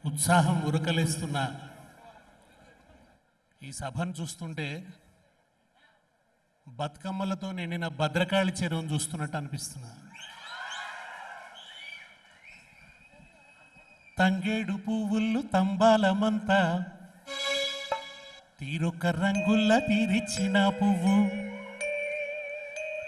ఉత్సాహం ఉరకలేస్తున్న ఈ సభను చూస్తుంటే బతుకమ్మలతో నిండిన భద్రకాళి చెరువును చూస్తున్నట్టు అనిపిస్తున్నా. తంగేడు పువ్వులు తంబాలమంతా తీరొక్క రంగుల్ల తీరిచ్చిన పువ్వు,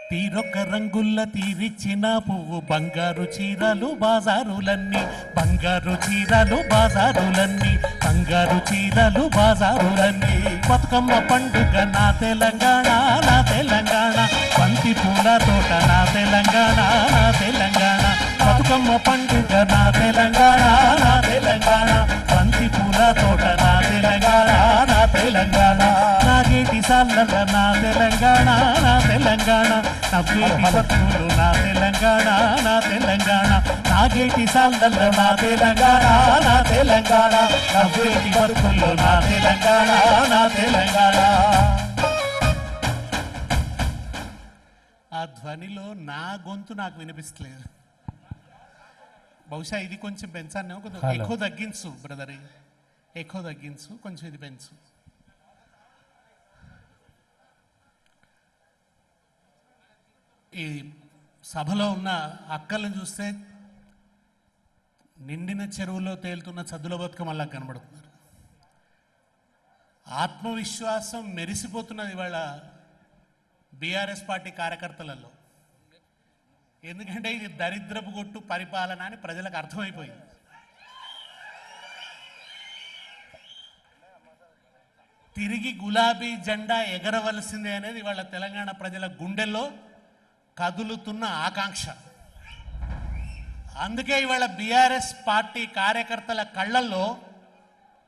తీరొక్క రంగుల్ల తీరిచ్చిన పువ్వు, బంగారు చీరలు బాజారులన్నీ, బంగారు చీరలు బాజారులన్నీ, బంగారు చీరలు బాజారులన్నీ. బతుకమ్మ పండుగ నా తెలంగాణ, నా తెలంగాణ, బంతి పూల తోట నా తెలంగాణ, నా తెలంగాణ. బతుకమ్మ పండుగ నా తెలంగాణ, నా తెలంగాణ, బంతి పూల తోట నా తెలంగాణ, నా తెలంగాణ. నాగేటి సాల్లల నా తెలంగాణ, నా తెలంగాణ, నవ్వేటి బతుకులు నా తెలంగాణ, నా తెలంగాణ. నాగేటి సాల్లల నా తెలంగాణ, నా తెలంగాణ, నవ్వేటి బతుకులు నా తెలంగాణ, నా తెలంగాణ. ఆ ధ్వనిలో నా గొంతు నాకు వినిపిస్తలేదు. బహుశా ఇది కొంచెం పెంచాను, కొంచెం ఎక్కువ తగ్గించు బ్రదర్, ఎక్కువ తగ్గించు, కొంచెం ఇది పెంచు. ఈ సభలో ఉన్న అక్కలను చూస్తే నిండిన చెరువులో తేలుతున్న చద్దుల బతుకమ్మలా కనబడుతున్నారు. ఆత్మవిశ్వాసం మెరిసిపోతున్నది ఇవాళ బీఆర్ఎస్ పార్టీ కార్యకర్తలలో. ఎందుకంటే ఇది దరిద్రపు కొట్టు పరిపాలన అని ప్రజలకు అర్థమైపోయింది. తిరిగి గులాబీ జెండా ఎగరవలసిందే అనేది ఇవాళ తెలంగాణ ప్రజల గుండెల్లో కదులుతున్న ఆకాంక్ష. అందుకే ఇవాళ బీఆర్ఎస్ పార్టీ కార్యకర్తల కళ్ళల్లో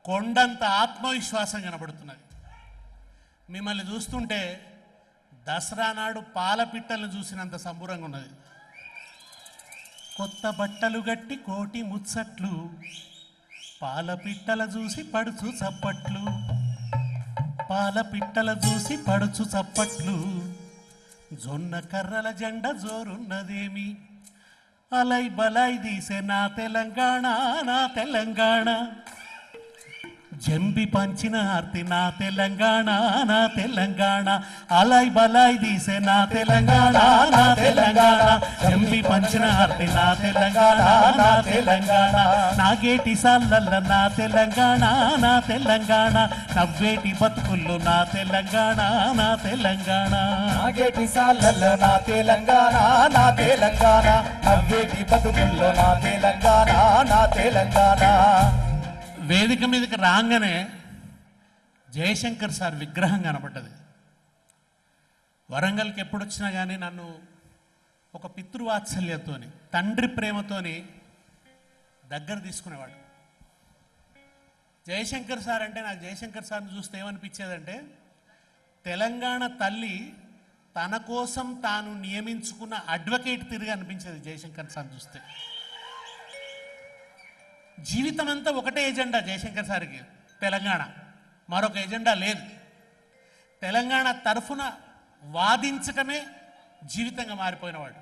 కొండంత ఆత్మవిశ్వాసం కనబడుతున్నది. మిమ్మల్ని చూస్తుంటే దసరా నాడు పాలపిట్టలను చూసినంత సంబూరంగా ఉన్నది. కొత్త బట్టలు గట్టి కోటి ముచ్చట్లు, పాలపిట్టల చూసి పడుచు చప్పట్లు, పాలపిట్టల చూసి పడుచు చప్పట్లు. జొన్న కర్రల జెండ జోరున్నదేమి, అలై బలై తీసే నా తెలంగాణ, నా తెలంగాణ. జంబి పంచిన ఆర్తి నా తెలంగాణ, నా తెలంగాణ, అలై బలై తీసే నా తెలంగాణ, నా తెలంగాణ. జంబి పంచిన ఆర్తి నా తెలంగాణ, నా తెలంగాణ. నాగేటి సాల్లల్ల నా తెలంగాణ, నా తెలంగాణ, నవ్వేటి బతుకుల్లో నా తెలంగాణ, నా తెలంగాణ. నాగేటి సాల్లల్ల నా తెలంగాణ, నా తెలంగాణ, నవ్వేటి బతుకుల్లో నా తెలంగాణ, నా తెలంగాణ. వేదిక మీదకి రాగానే జయశంకర్ సార్ విగ్రహం కనబడ్డది. వరంగల్కి ఎప్పుడు వచ్చినా కానీ నన్ను ఒక పితృవాత్సల్యంతోని, తండ్రి ప్రేమతోని దగ్గర తీసుకునేవాడు. జయశంకర్ సార్ అంటే నాకు జయశంకర్ సార్ని చూస్తే ఏమనిపించేదంటే, తెలంగాణ తల్లి తన కోసం తాను నియమించుకున్న అడ్వకేట్ తిరిగి అనిపించేది జయశంకర్ సార్ని చూస్తే. జీవితం అంతా ఒకటే ఎజెండా జయశంకర్ సార్కి, తెలంగాణ, మరొక ఎజెండా లేదు. తెలంగాణ తరఫున వాదించటమే జీవితంగా మారిపోయినవాడు.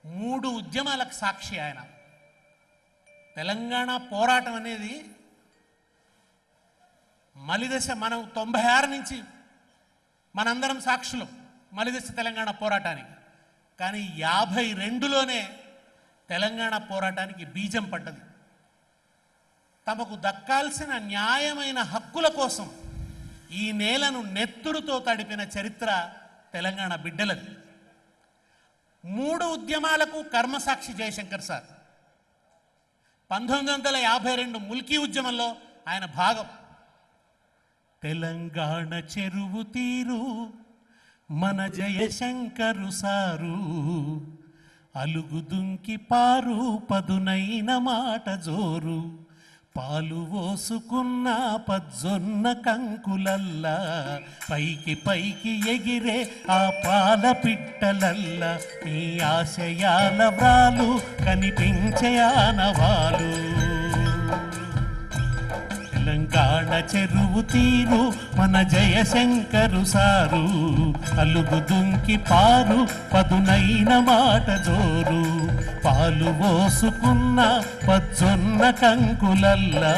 3 ఉద్యమాలకు సాక్షి ఆయన. తెలంగాణ పోరాటం అనేది మలిదశ, మనం 96 నుంచి మనందరం సాక్షులు మలిదశ తెలంగాణ పోరాటానికి. కానీ 52లోనే తెలంగాణ పోరాటానికి బీజం పడ్డది. తమకు దక్కాల్సిన న్యాయమైన హక్కుల కోసం ఈ నేలను నెత్తురుతో తడిపిన చరిత్ర తెలంగాణ బిడ్డలది. 3 ఉద్యమాలకు కర్మసాక్షి జయశంకర్ సార్. 1952 ముల్కీ ఉద్యమంలో ఆయన భాగం. తెలంగాణ చెరువు తీరు మన జయశంకరు సారు, అలుగు దుంకి పారు పదునైన మాట జోరు, పాలు పోసుకున్న పజ్జొన్న కంకులల్లా, పైకి పైకి ఎగిరే ఆ పాల పిట్టలల్లా, నీ ఆశయాల వ్రాలు కనిపించే ఆనవాలు. తెలంగాణ చెరువు తీరు మన జయశంకరు సారు అలుగు దుంకి పారు పదునైన మాట జోరు పాలు పోసుకున్న పచ్చొన్న కంకులల్లా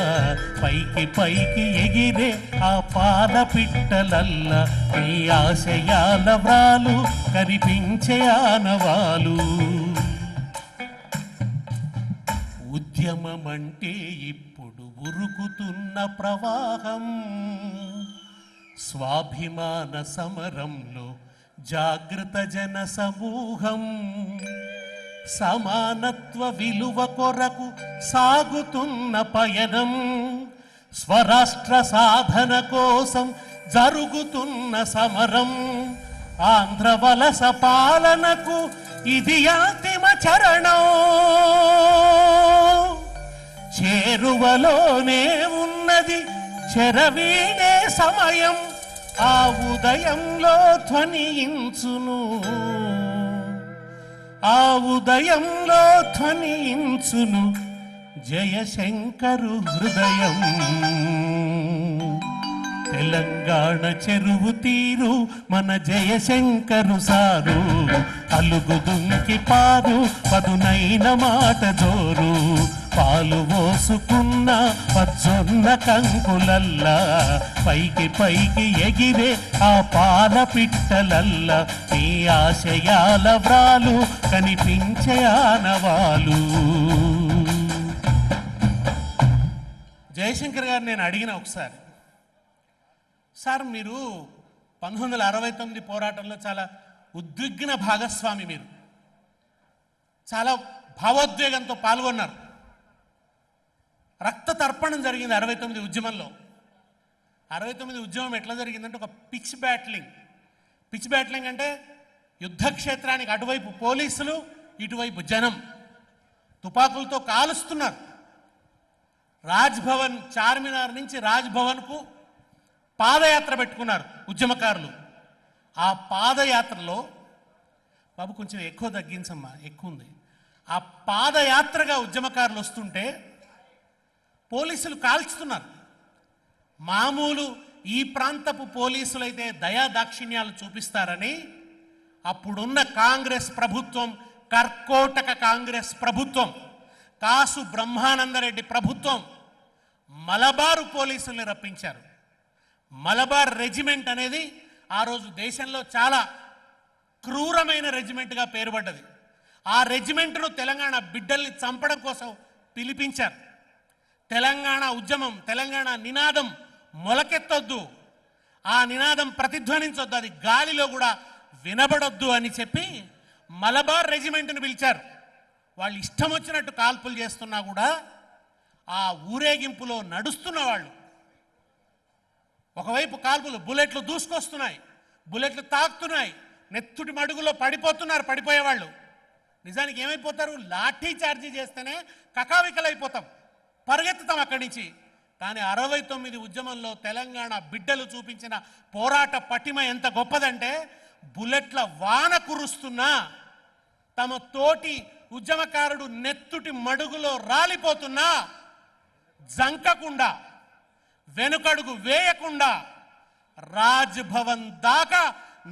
పైకి పైకి ఎగిరే ఆ పాల పిట్టలల్లా ఈ ఆశయాల వ్రాలు కనిపించే ఆనవాలు ఉద్యమమంటే ఇప్పుడు ఉరుకుతున్న ప్రవాహం స్వాభిమాన సమరంలో జాగృత జన సమూహం సమానత్వ విలువ కొరకు సాగుతున్న పయనం స్వరాష్ట్ర సాధన కోసం జరుగుతున్న సమరం ఆంధ్ర వలస పాలనకు ఇది అంతిమ చరణం చేరువలోనే ఉన్నది చెరవీడే సమయం ఆ ఉదయంలో ధ్వనించును ఆ ఉదయంలో ధ్వనించును జయశంకరు హృదయం తెలంగాణ చెరువు తీరు మన జయశంకరు సారు అలుగు దుంకి పారు పదునైన మాట జోరు పాలు పోసుకున్న పచ్చొన్న కంకులల్లా పైకి పైకి ఎగిరే ఆ పాల పిట్టలల్లా ఈ ఆశయాల వ్రాలు కనిపించే ఆనవాలు జయశంకర్ గారు నేను అడిగిన ఒకసారి సార్ మీరు 1969 పోరాటంలో చాలా ఉద్విగ్న భాగస్వామి మీరు చాలా భావోద్వేగంతో పాల్గొన్నారు రక్త తర్పణం జరిగింది 69 ఉద్యమంలో 69 ఉద్యమం ఎట్లా జరిగిందంటే ఒక పిచ్ బ్యాట్లింగ్ అంటే యుద్ధక్షేత్రానికి అటువైపు పోలీసులు ఇటువైపు జనం తుపాకులతో కాలుస్తున్నారు రాజ్భవన్ చార్మినార్ నుంచి రాజ్భవన్కు పాదయాత్ర పెట్టుకున్నారు ఉద్యమకారులు ఆ పాదయాత్రలో బాబు కొంచెం ఎక్కువ తగ్గించమ్మా ఎక్కువ ఉంది ఆ పాదయాత్రగా ఉద్యమకారులు వస్తుంటే పోలీసులు కాల్చుతున్నారు మామూలు ఈ ప్రాంతపు పోలీసులైతే దయా దాక్షిణ్యాలు చూపిస్తారని అప్పుడున్న కాంగ్రెస్ ప్రభుత్వం కర్కోటక కాంగ్రెస్ ప్రభుత్వం కాసు బ్రహ్మానందరెడ్డి ప్రభుత్వం మలబారు పోలీసుల్ని రప్పించారు మలబార్ రెజిమెంట్ అనేది ఆ రోజు దేశంలో చాలా క్రూరమైన రెజిమెంట్గా పేరుపడ్డది ఆ రెజిమెంట్ను తెలంగాణ బిడ్డల్ని చంపడం కోసం పిలిపించారు తెలంగాణ ఉద్యమం తెలంగాణ నినాదం మొలకెత్తొద్దు ఆ నినాదం ప్రతిధ్వనించొద్దు అది గాలిలో కూడా వినబడొద్దు అని చెప్పి మలబార్ రెజిమెంట్ను పిలిచారు వాళ్ళు ఇష్టం వచ్చినట్టు కాల్పులు చేస్తున్నా కూడా ఆ ఊరేగింపులో నడుస్తున్న వాళ్ళు ఒకవైపు కాల్పులు బుల్లెట్లు దూసుకొస్తున్నాయి బుల్లెట్లు తాకుతున్నాయి నెత్తుటి మడుగులో పడిపోయేవాళ్ళు నిజానికి ఏమైపోతారు లాఠీ చార్జీ చేస్తేనే కకావికలైపోతాం పరిగెత్తుతాం అక్కడి నుంచి కానీ 69 ఉద్యమంలో తెలంగాణ బిడ్డలు చూపించిన పోరాట పటిమ ఎంత గొప్పదంటే బుల్లెట్ల వాన కురుస్తున్నా తమ తోటి ఉద్యమకారుడు నెత్తుటి మడుగులో రాలిపోతున్నా జంకకుండా వెనుకడుగు వేయకుండా రాజ్భవన్ దాకా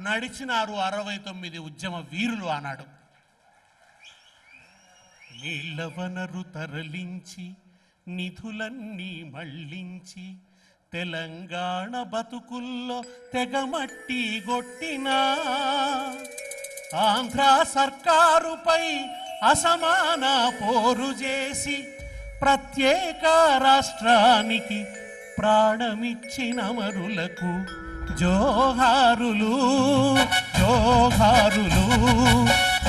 నడిచినారు 69 ఉద్యమ వీరులు ఆనాడు నీళ్ల వనరు తరలించి నిధులన్నీ మళ్ళించి తెలంగాణ బతుకుల్లో తెగమట్టి గొట్టినా ఆంధ్ర సర్కారుపై అసమాన పోరు చేసి ప్రత్యేక రాష్ట్రానికి ప్రాణమిచ్చిన అమరులకు జోహారులు జోహారులు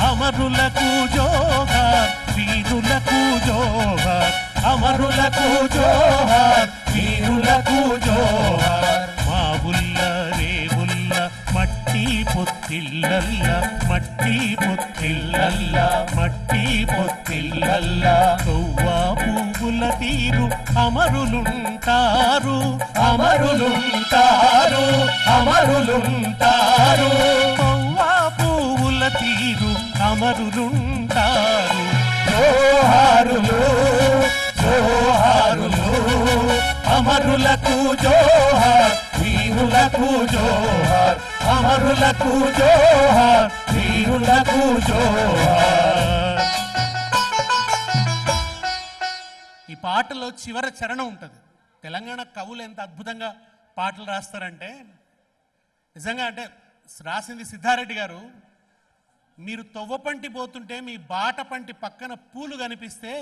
అమరులకు జోహార్ వీరులకు జోహార్ అమరులకు జోహార్ వీరులకు జోహార్ మా ఉల్ల రేవుల్ల మట్టి పొత్తిళ్ళల్ల మట్టి పొత్తిళ్ళల్ల మట్టి పొత్తిళ్ళల్ల కొవ్వా పువ్వుల తీరు అమరులుంటారు అమరులుంటారు అమరులుంటారు కొవ్వా పువ్వుల తీరు అమరులుంటారు జోహారులు జోహారులు అమరులకు జోహార్, వీరులకు జోహార్, అమరులకు జోహార్, వీరులకు జోహార్. ఈ పాటలో చివరి చరణం ఉంటుంది. తెలంగాణ కవులు ఎంత అద్భుతంగా పాటలు రాస్తారంటే, నిజంగా అంటే రాసింది సిద్ధారెడ్డి గారు. మీరు తొవ్వపంటి పోతుంటే మీ బాట పంటి పక్కన పూలు కనిపిస్తే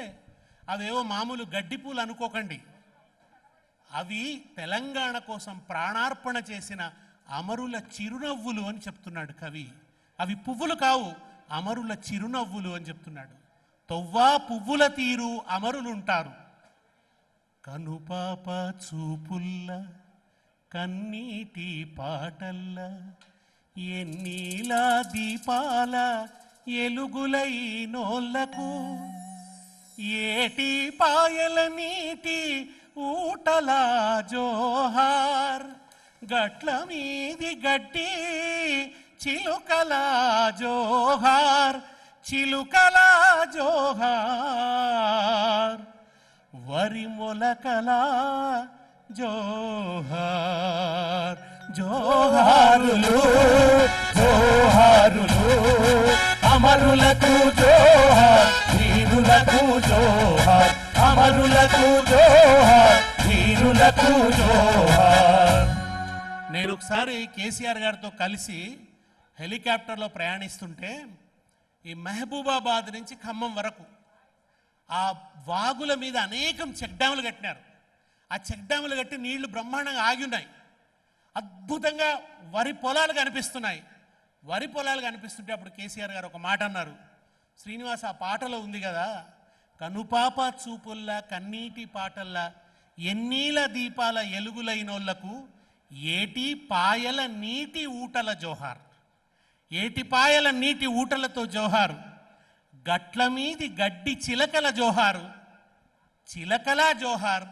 అవేవో మామూలు గడ్డి పూలు అనుకోకండి. అవి తెలంగాణ కోసం ప్రాణార్పణ చేసిన అమరుల చిరునవ్వులు అని చెప్తున్నాడు కవి. అవి పువ్వులు కావు, అమరుల చిరునవ్వులు అని చెప్తున్నాడు. తొవ్వా పువ్వుల తీరు అమరులుంటారు, కనుపాప చూపుల్ల కన్నీటి పాటల్ల ఎన్నీలా దీపాల ఎలుగులై నోళ్లకు ఏటి పాయల నీటి ఊటల జోహార్, గట్ల మీది గడ్డి చిలుకల జోహార్, చిలుకల జోహార్, వరి మొలకల జోహార్. జోహారులు జోహారులు, అమరులకు జోహార్, వీరులకు జోహార్, అమరులకు జోహార్, వీరులకు జోహార్. నేను ఒకసారి కేసీఆర్ గారితో కలిసి హెలికాప్టర్లో ప్రయాణిస్తుంటే ఈ మహబూబాబాద్ నుంచి ఖమ్మం వరకు ఆ వాగుల మీద అనేకం చెక్ డ్యాములు కట్టినారు. ఆ చెక్ డ్యాములు కట్టి నీళ్లు బ్రహ్మాండంగా ఆగి ఉన్నాయి. అద్భుతంగా వరి పొలాలు కనిపిస్తున్నాయి. వరి పొలాలు కనిపిస్తుంటే అప్పుడు కేసీఆర్ గారు ఒక మాట అన్నారు, శ్రీనివాస్ ఆ పాటలో ఉంది కదా, కనుపాప చూపుల్లా కన్నీటి పాటల్లా ఎన్నీల దీపాల ఎలుగులైనోళ్లకు ఏటి పాయల నీటి ఊటల జోహార్, ఏటి పాయల నీటి ఊటలతో జోహారు, గట్ల మీది గడ్డి చిలకల జోహారు, చిలకల జోహార్,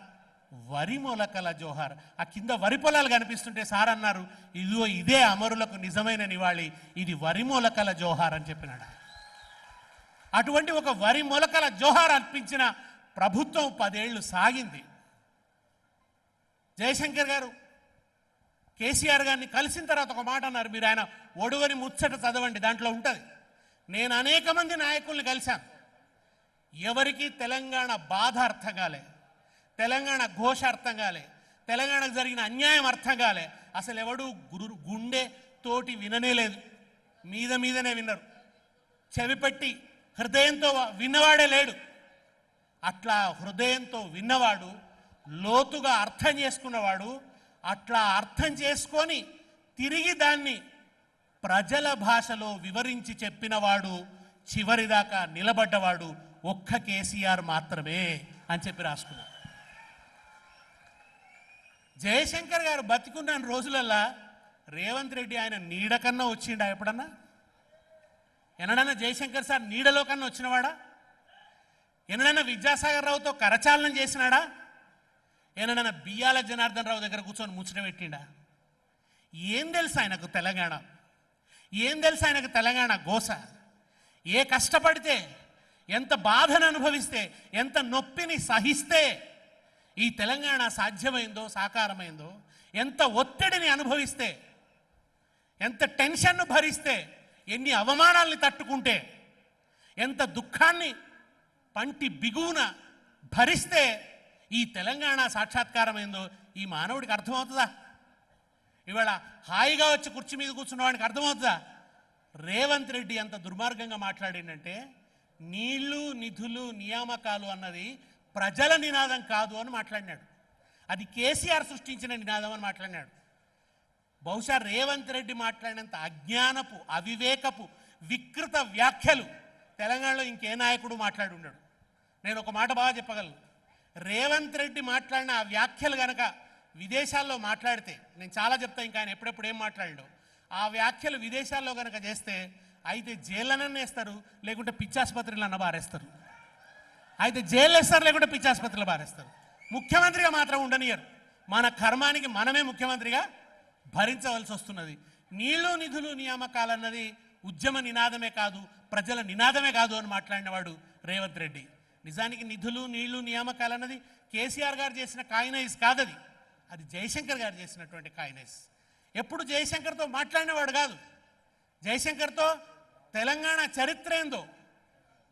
వరి మొలకల జోహార్. ఆ కింద వరి పొలాలు కనిపిస్తుంటే సార్ అన్నారు, ఇదిగో ఇదే అమరులకు నిజమైన నివాళి, ఇది వరి మొలకల జోహార్ అని చెప్పినాడు. అటువంటి ఒక వరి మొలకల జోహార్ అర్పించిన ప్రభుత్వం 10 ఏళ్ళు సాగింది. జయశంకర్ గారు కేసీఆర్ గారిని కలిసిన తర్వాత ఒక మాట అన్నారు, మీరు ఆయన ఒడువని ముచ్చట చదవండి, దాంట్లో ఉంటుంది. నేను అనేక మంది నాయకుల్ని కలిశాను, ఎవరికి తెలంగాణ బాధ అర్థం కాలే, తెలంగాణ ఘోష అర్థం కాలే, తెలంగాణకు జరిగిన అన్యాయం అర్థం కాలే. అసలు ఎవడు గుండె తోటి విననే లేదు, మీద మీదనే విన్నారు. చెవిపెట్టి హృదయంతో విన్నవాడే లేడు. అట్లా హృదయంతో విన్నవాడు, లోతుగా అర్థం చేసుకున్నవాడు, అట్లా అర్థం చేసుకొని తిరిగి దాన్ని ప్రజల భాషలో వివరించి చెప్పినవాడు, చివరిదాకా నిలబడ్డవాడు ఒక్క కేసీఆర్ మాత్రమే అని చెప్పి రాసుకున్నాడు. జయశంకర్ గారు బతికున్న రోజులల్లా రేవంత్ రెడ్డి ఆయన నీడ కన్నా వచ్చిండా ఎప్పుడన్నా? ఎన్నడన్నా జయశంకర్ సార్ నీడలో కన్నా వచ్చినవాడా? ఎన్నడన్నా విద్యాసాగర్ రావుతో కరచాలనం చేసినాడా? ఏనన్నా బియ్యాల జనార్దన్ రావు దగ్గర కూర్చొని ముచ్చట పెట్టిండా? ఏం తెలుసు ఆయనకు తెలంగాణ? ఏం తెలుసు ఆయనకు తెలంగాణ గోస? ఏ కష్టపడితే, ఎంత బాధను అనుభవిస్తే, ఎంత నొప్పిని సహిస్తే ఈ తెలంగాణ సాధ్యమైందో, సాకారమైందో, ఎంత ఒత్తిడిని అనుభవిస్తే, ఎంత టెన్షన్ను భరిస్తే, ఎన్ని అవమానాల్ని తట్టుకుంటే, ఎంత దుఃఖాన్ని పంటి బిగువున భరిస్తే ఈ తెలంగాణ సాక్షాత్కారమైందో ఈ మానవుడికి అర్థమవుతుందా? ఇవాళ హాయిగా వచ్చి కుర్చీ మీద కూర్చున్న వాడికి అర్థమవుతుందా? రేవంత్ రెడ్డి అంత దుర్మార్గంగా మాట్లాడిందంటే, నీళ్లు నిధులు నియామకాలు అన్నది ప్రజల నినాదం కాదు అని మాట్లాడినాడు. అది కేసీఆర్ సృష్టించిన నినాదం అని మాట్లాడినాడు. బహుశా రేవంత్ రెడ్డి మాట్లాడినంత అజ్ఞానపు, అవివేకపు, వికృత వ్యాఖ్యలు తెలంగాణలో ఇంకే నాయకుడు మాట్లాడి ఉన్నాడు. నేను ఒక మాట బాగా చెప్పగలను, రేవంత్ రెడ్డి మాట్లాడిన ఆ వ్యాఖ్యలు కనుక విదేశాల్లో మాట్లాడితే, నేను చాలా చెప్తా ఇంకా ఆయన ఎప్పుడెప్పుడు ఏం మాట్లాడాడో, ఆ వ్యాఖ్యలు విదేశాల్లో కనుక చేస్తే అయితే జైళ్ళనన్నా వేస్తారు, లేకుంటే పిచ్చాసుపత్రులు అన్న బారేస్తారు. అయితే జైలు వేస్తారు, లేకుంటే పిచ్చాసుపత్రులు బారేస్తారు. ముఖ్యమంత్రిగా మాత్రం ఉండనియరు. మన కర్మానికి మనమే ముఖ్యమంత్రిగా భరించవలసి వస్తున్నది. నీళ్లు నిధులు నియామకాలన్నది ఉద్యమ నినాదమే కాదు, ప్రజల నినాదమే కాదు అని మాట్లాడినవాడు రేవంత్ రెడ్డి. నిజానికి నిధులు నీళ్లు నియామకాలన్నది కేసీఆర్ గారు చేసిన కాయినైజ్ కాదది, అది జయశంకర్ గారు చేసినటువంటి కాయినైజ్. ఎప్పుడు జయశంకర్తో మాట్లాడినవాడు కాదు. జయశంకర్తో తెలంగాణ చరిత్ర ఏందో,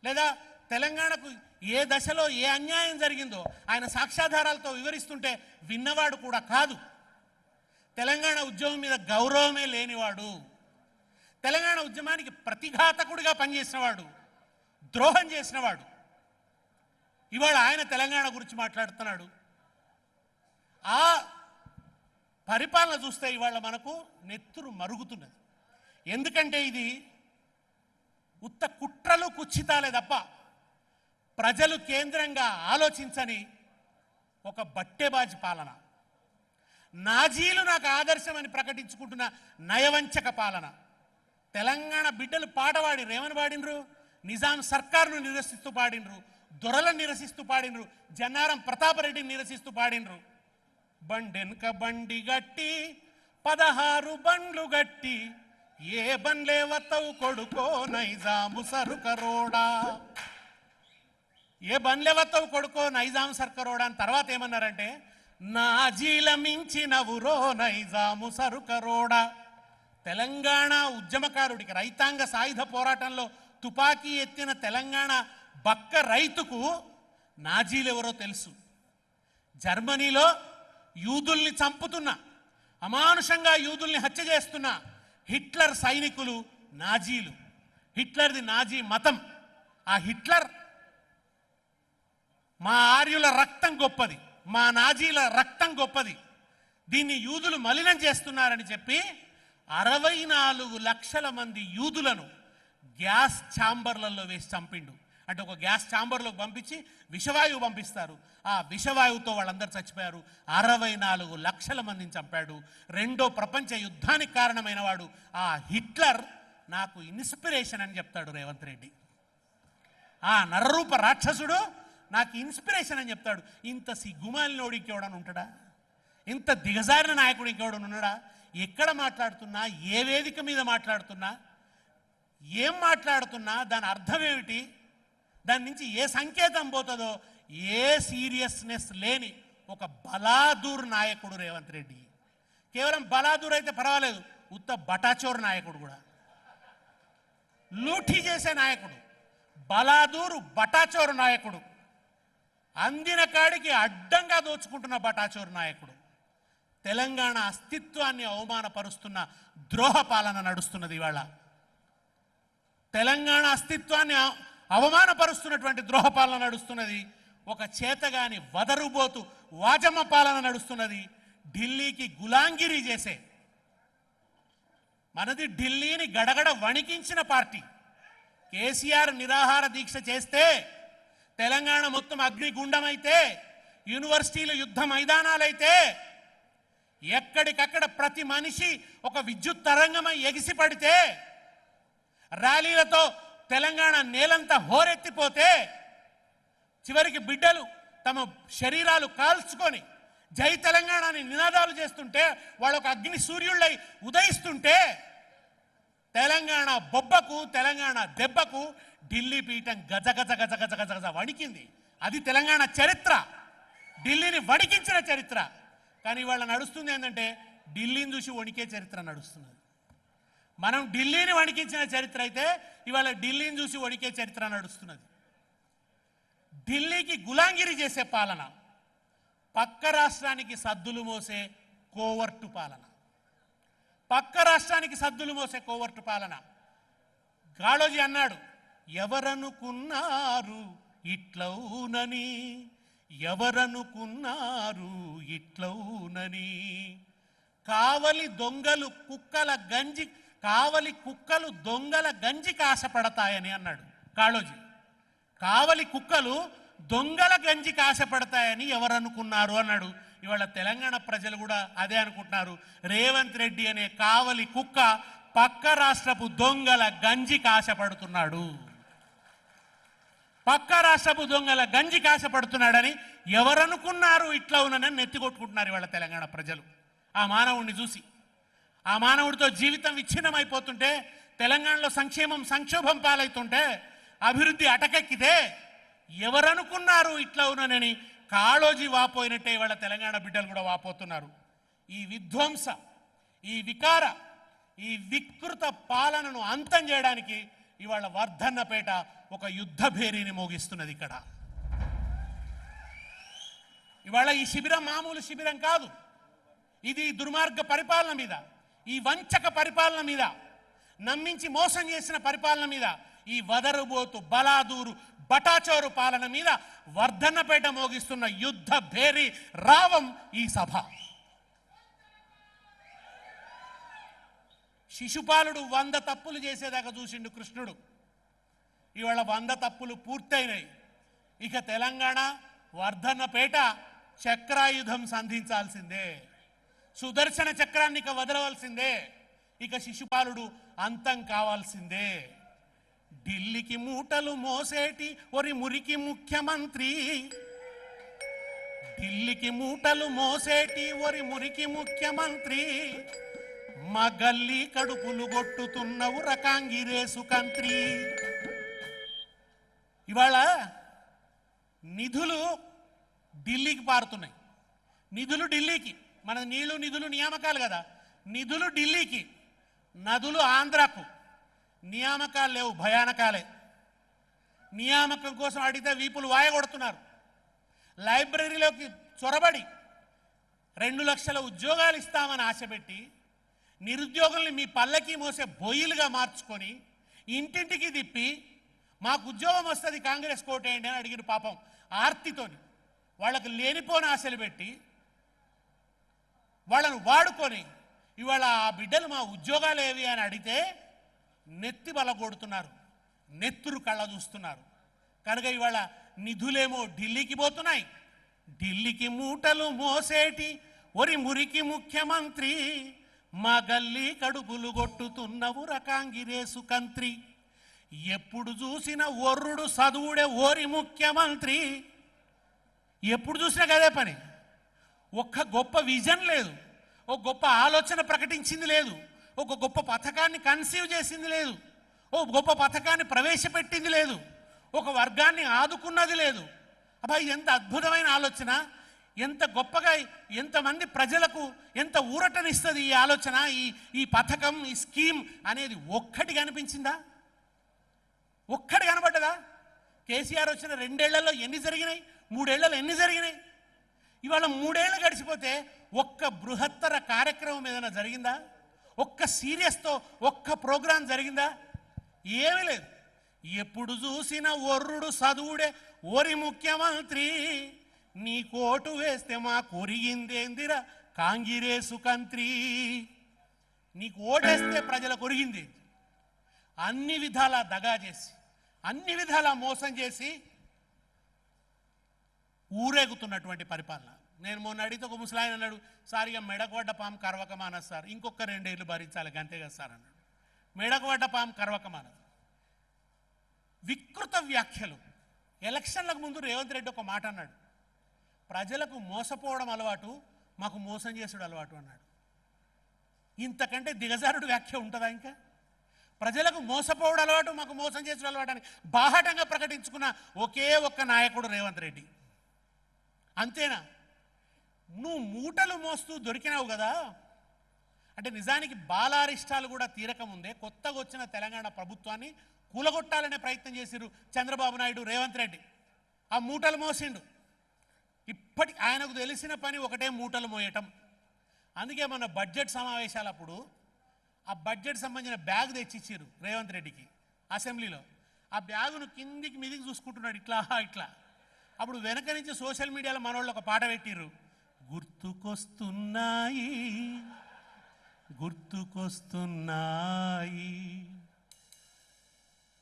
లేదా తెలంగాణకు ఏ దశలో ఏ అన్యాయం జరిగిందో ఆయన సాక్ష్యాధారాలతో వివరిస్తుంటే విన్నవాడు కూడా కాదు. తెలంగాణ ఉద్యమం మీద గౌరవమే లేనివాడు, తెలంగాణ ఉద్యమానికి ప్రతిఘాతకుడిగా పనిచేసినవాడు, ద్రోహం చేసినవాడు. ఇవాళ ఆయన తెలంగాణ గురించి మాట్లాడుతున్నాడు. ఆ పరిపాలన చూస్తే ఇవాళ మనకు నెత్తురు మరుగుతున్నది. ఎందుకంటే ఇది ఉత్త కుట్రలు కుచ్చితాలే తప్ప ప్రజలు కేంద్రంగా ఆలోచించని ఒక బట్టెబాజి పాలన. నాజీలు నాకు ఆదర్శమని ప్రకటించుకుంటున్న నయవంచక పాలన. తెలంగాణ బిడ్డలు పాట పాడినరు. ఏమని పాడినరు? నిజాం సర్కారును నిరసిస్తూ పాడినరు, దొరలను నిరసిస్తూ పాడినరు, జన్నారం ప్రతాపరెడ్డిని నిరసిస్తూ పాడినరు. బండెనక బండి గట్టి 16 బండ్లు గట్టి ఏ బండ్లే వత్తవు కొడుకో నైజాము సరుకరోడా, ఏ బండ్లే వత్తవు కొడుకో నైజాం సర్కరోడా అని తర్వాత ఏమన్నారంటే నాజీల మించినవురో నైజాము సరుకరోడా. తెలంగాణ ఉద్యమకారుడికి, రైతాంగ సాయుధ పోరాటంలో తుపాకీ ఎత్తిన తెలంగాణ బక్క రైతుకు నాజీలెవరో తెలుసు. జర్మనీలో యూదుల్ని చంపుతున్న, అమానుషంగా యూదుల్ని హత్య చేస్తున్న హిట్లర్ సైనికులు నాజీలు. హిట్లర్ది నాజీ మతం. ఆ హిట్లర్ మా ఆర్యుల రక్తం గొప్పది, మా నాజీల రక్తం గొప్పది, దీన్ని యూదులు మలినం చేస్తున్నారని చెప్పి 64 లక్షల మంది యూదులను గ్యాస్ ఛాంబర్లలో వేసి చంపిండు. అంటే ఒక గ్యాస్ ఛాంబర్లోకి పంపించి విషవాయువు పంపిస్తారు, ఆ విషవాయువుతో వాళ్ళందరూ చచ్చిపోయారు. 64 లక్షల మందిని చంపాడు. రెండో ప్రపంచ యుద్ధానికి కారణమైన వాడు ఆ హిట్లర్ నాకు ఇన్స్పిరేషన్ అని చెప్తాడు రేవంత్ రెడ్డి. ఆ నరరూప రాక్షసుడు నాకు ఇన్స్పిరేషన్ అని చెప్తాడు. ఇంత సిగ్గుమాలినోడు ఇంకెవడని ఉంటాడా? ఇంత దిగజారిన నాయకుడు ఇంకెవడని ఉన్నాడా? ఎక్కడ మాట్లాడుతున్నా, ఏ వేదిక మీద మాట్లాడుతున్నా, ఏం మాట్లాడుతున్నా దాని అర్థం ఏమిటి, దాని నుంచి ఏ సంకేతం పోతుందో ఏ సీరియస్నెస్ లేని ఒక బలాదూర్ నాయకుడు రేవంత్ రెడ్డి. కేవలం బలాదూర్ అయితే పర్వాలేదు, ఉత్త బటాచోర్ నాయకుడు కూడా, లూఠీ చేసే నాయకుడు, బలాదూరు బటాచోర్ నాయకుడు, అందిన కాడికి అడ్డంగా దోచుకుంటున్న బటాచోర్ నాయకుడు. తెలంగాణ అస్తిత్వాన్ని అవమానపరుస్తున్న ద్రోహ పాలన నడుస్తున్నది ఇవాళ. తెలంగాణ అస్తిత్వాన్ని అవమానపరుస్తున్నటువంటి ద్రోహ పాలన నడుస్తున్నది. ఒక చేతగాని వదరుబోతు వాజమ్మ పాలన నడుస్తున్నది. ఢిల్లీకి గులాంగిరి చేసే, మనది ఢిల్లీని గడగడ వణికించిన పార్టీ. కేసీఆర్ నిరాహార దీక్ష చేస్తే తెలంగాణ మొత్తం అగ్నిగుండమైతే, యూనివర్సిటీలు యుద్ధ మైదానాలైతే, ఎక్కడికక్కడ ప్రతి మనిషి ఒక విద్యుత్ తరంగమై ఎగిసి పడితే, ర్యాలీలతో తెలంగాణ నేలంతా హోరెత్తిపోతే, చివరికి బిడ్డలు తమ శరీరాలు కాల్చుకొని జై తెలంగాణని నినాదాలు చేస్తుంటే, వాళ్ళు ఒక అగ్ని సూర్యుళ్ళై ఉదయిస్తుంటే, తెలంగాణ బొబ్బకు, తెలంగాణ దెబ్బకు ఢిల్లీ పీఠం గజ గజ గజ గజ గజ గజ వణికింది. అది తెలంగాణ చరిత్ర, ఢిల్లీని వణికించిన చరిత్ర. కానీ ఇవాళ నడుస్తుంది ఏంటంటే ఢిల్లీని చూసి వణికే చరిత్ర నడుస్తున్నది. మనం ఢిల్లీని వణికించిన చరిత్ర అయితే ఇవాళ ఢిల్లీని చూసి వణికే చరిత్ర నడుస్తున్నది. ఢిల్లీకి గులాంగిరి చేసే పాలన, పక్క రాష్ట్రానికి సద్దులు మోసే కోవర్టు పాలన, పక్క రాష్ట్రానికి సద్దులు మోసే కోవర్టు పాలన. కాళోజీ అన్నాడు, ఎవరనుకున్నారు ఇట్లవునని, ఎవరనుకున్నారు ఇట్లవునని, కావలి దొంగలు కుక్కల గంజి, కావలి కుక్కలు దొంగల గంజికి ఆశపడతాయని అన్నాడు కాళోజీ. కావలి కుక్కలు దొంగల గంజికి ఆశపడతాయని ఎవరనుకున్నారు అన్నాడు. ఇవాళ తెలంగాణ ప్రజలు కూడా అదే అనుకుంటున్నారు. రేవంత్ రెడ్డి అనే కావలి కుక్క పక్క రాష్ట్రపు దొంగల గంజికి ఆశపడుతున్నాడు, పక్క రాష్ట్రపు దొంగల గంజికి ఆశపడుతున్నాడని ఎవరనుకున్నారు ఇట్లా ఉన్నానని నెత్తికొట్టుకుంటున్నారు ఇవాళ తెలంగాణ ప్రజలు. ఆ మానవుడిని చూసి, ఆ మానవుడితో జీవితం విచ్ఛిన్నమైపోతుంటే, తెలంగాణలో సంక్షేమం సంక్షోభం పాలవుతుంటే, అభివృద్ధి అటకెక్కితే ఎవరనుకున్నారు ఇట్లా ఉన్నానని కాళోజీ వాపోయినట్టే ఇవాళ తెలంగాణ బిడ్డలు కూడా వాపోతున్నారు. ఈ విధ్వంస, ఈ వికార, ఈ వికృత పాలనను అంతం చేయడానికి ఇవాళ వర్ధన్నపేట ఒక యుద్ధ భేరీని మోగిస్తున్నది. ఇక్కడ ఇవాళ ఈ శిబిరం మామూలు శిబిరం కాదు. ఇది దుర్మార్గ పరిపాలన మీద, ఈ వంచక పరిపాలన మీద, నమ్మించి మోసం చేసిన పరిపాలన మీద, ఈ వదరుబోతు బలాదూరు బటాచోరు పాలన మీద వర్ధన్నపేట మోగిస్తున్న యుద్ధ భేరీ రావం ఈ సభ. శిశుపాలుడు 100 తప్పులు చేసేదాకా చూసిండు కృష్ణుడు. ఇవాళ 100 తప్పులు పూర్తయినాయి. ఇక తెలంగాణ వర్ధన్నపేట చక్రాయుధం సంధించాల్సిందే, సుదర్శన చక్రాన్ని ఇక వదలవలసిందే, ఇక శిశుపాలుడు అంతం కావాల్సిందే. ఢిల్లీకి మూటలు మోసేటి ఒరి మురికి ముఖ్యమంత్రి, ఢిల్లీకి మూటలు మోసేటి ఒరి మురికి ముఖ్యమంత్రి, మా గల్లీ కడుపులు కొట్టుతున్నవు రకాంగిరేసు కంత్రి. ఇవాళ నిధులు ఢిల్లీకి పారుతున్నాయి. నిధులు ఢిల్లీకి, మన నీళ్లు నిధులు నియామకాలు కదా, నిధులు ఢిల్లీకి, నదులు ఆంధ్రాకు. నియామకాలు లేవు, భయానకాలే. నియామకం కోసం అడిగితే వీపులు వాయగొడుతున్నారు. లైబ్రరీలోకి చొరబడి 2 లక్షల ఉద్యోగాలు ఇస్తామని ఆశపెట్టి నిరుద్యోగుల్ని మీ పల్లకి మోసే బొయ్యిలుగా మార్చుకొని ఇంటింటికి తిప్పి మాకు ఉద్యోగం వస్తుంది కాంగ్రెస్ కోటేయండి అని అడిగిన పాపం ఆర్తితోని వాళ్ళకు లేనిపోని ఆశలు పెట్టి వాళ్ళను వాడుకొని ఇవాళ ఆ బిడ్డలు మా ఉద్యోగాలు ఏవి అని అడిగితే నెత్తి బలగొడుతున్నారు, నెత్తురు కళ్ళ చూస్తున్నారు. కనుక ఇవాళ నిధులేమో ఢిల్లీకి పోతున్నాయి. ఢిల్లీకి మూటలు మోసేటి ఒరి మురికి ముఖ్యమంత్రి, మా గల్లీ కడుపులు కొట్టుతున్నవు రకాంగిరేసు కంత్రి. ఎప్పుడు చూసిన ఒర్రుడు చదువుడే ఓరి ముఖ్యమంత్రి. ఎప్పుడు చూసినా కదే పని. ఒక్క గొప్ప విజన్ లేదు, ఒక గొప్ప ఆలోచన ప్రకటించింది లేదు, ఒక గొప్ప పథకాన్ని కన్సీవ్ చేసింది లేదు, ఓ గొప్ప పథకాన్ని ప్రవేశపెట్టింది లేదు, ఒక వర్గాన్ని ఆదుకున్నది లేదు. అబ్బాయి ఎంత అద్భుతమైన ఆలోచన, ఎంత గొప్పగా ఎంతమంది ప్రజలకు ఎంత ఊరటనిస్తుంది ఈ ఆలోచన, ఈ పథకం, ఈ స్కీమ్ అనేది ఒక్కటి కనిపించిందా? ఒక్కటి కనబడ్డదా? కేసీఆర్ వచ్చిన 2 ఏళ్లలో ఎన్ని జరిగినాయి, 3 ఏళ్లలో ఎన్ని జరిగినాయి? ఇవాళ 3 ఏళ్ళు గడిచిపోతే ఒక్క బృహత్తర కార్యక్రమం ఏదైనా జరిగిందా? ఒక్క సీరియస్తో ఒక్క ప్రోగ్రాం జరిగిందా? ఏమీ లేదు. ఎప్పుడు చూసిన ఒర్రుడు చదువుడే ఓరి ముఖ్యమంత్రి, నీ కోటు వేస్తే మా కొరిగిందేందిరా కాంగిరేసు కంత్రి. నీకు ఓటేస్తే ప్రజలకు కొరిగింది. అన్ని విధాలా దగా చేసి, అన్ని విధాలా మోసం చేసి ఊరేగుతున్నటువంటి పరిపాలన. నేను మొన్న అడిగితే ఒక ముసలాయన అన్నాడు, సార్ ఇక మెడకవడ్డ పాము కరవకమానదు సార్, ఇంకొక 2 ఏళ్ళు భరించాలి అంతే కదా సార్ అన్నాడు. మెడకవడ్డ పాము కరవకమానదు. వికృత వ్యాఖ్యలు. ఎలక్షన్లకు ముందు రేవంత్ రెడ్డి ఒక మాట అన్నాడు, ప్రజలకు మోసపోవడం అలవాటు, మాకు మోసం చేసుడు అలవాటు అన్నాడు. ఇంతకంటే దిగజారుడు వ్యాఖ్య ఉంటుందా? ఇంకా ప్రజలకు మోసపోవడం అలవాటు, మాకు మోసం చేసుడు అలవాటు అని బాహాటంగా ప్రకటించుకున్న ఒకే ఒక్క నాయకుడు రేవంత్ రెడ్డి. అంతేనా? నువ్వు మూటలు మోస్తూ దొరికినావు కదా అంటే నిజానికి బాలారిష్టాలు కూడా తీరకముందే కొత్తగా వచ్చిన తెలంగాణ ప్రభుత్వాన్ని కూలగొట్టాలనే ప్రయత్నం చేసిరు చంద్రబాబు నాయుడు, రేవంత్ రెడ్డి. ఆ మూటలు మోసిండు. ఆయనకు తెలిసిన పని ఒకటే, మూటలు మోయటం. అందుకే మన బడ్జెట్ సమావేశాలప్పుడు ఆ బడ్జెట్ సంబంధించిన బ్యాగ్ తెచ్చిచ్చారు రేవంత్ రెడ్డికి అసెంబ్లీలో. ఆ బ్యాగును కిందికి మీదికి చూసుకుంటున్నాడు ఇట్లా ఇట్లా. అప్పుడు వెనక నుంచి సోషల్ మీడియాలో మనోళ్ళు ఒక పాట పెట్టిర్రు, గుర్తుకొస్తున్నాయి గుర్తుకొస్తున్నాయి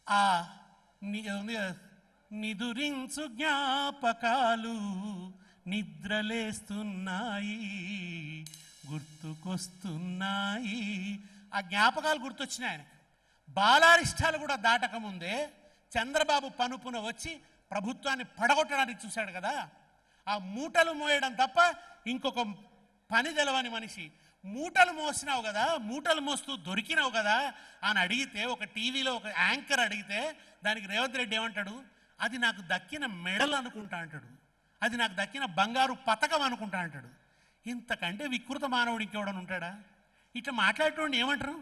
ఆ నిదురించు జ్ఞాపకాలు నిద్రలేస్తున్నాయి గుర్తుకొస్తున్నాయి. ఆ జ్ఞాపకాలు గుర్తొచ్చినాయి ఆయనకి. బాలారిష్టాలు కూడా దాటకముందే చంద్రబాబు పనుపున వచ్చి ప్రభుత్వాన్ని పడగొట్టడానికి చూశాడు కదా. ఆ మూటలు మోయడం తప్ప ఇంకొక పని తెలవని మనిషి. మూటలు మోసినావు కదా, మూటలు మోస్తూ దొరికినావు కదా అని అడిగితే, ఒక టీవీలో ఒక యాంకర్ అడిగితే దానికి రేవంత్ రెడ్డి ఏమంటాడు, అది నాకు దక్కిన మెడల్ అనుకుంటా అంటాడు. అది నాకు దక్కిన బంగారు పతకం అనుకుంటా అంటాడు. ఇంతకంటే వికృత మానవుడు ఇంకెవడని ఉంటాడా? ఇట్లా మాట్లాడేటోడిని ఏమంటారు?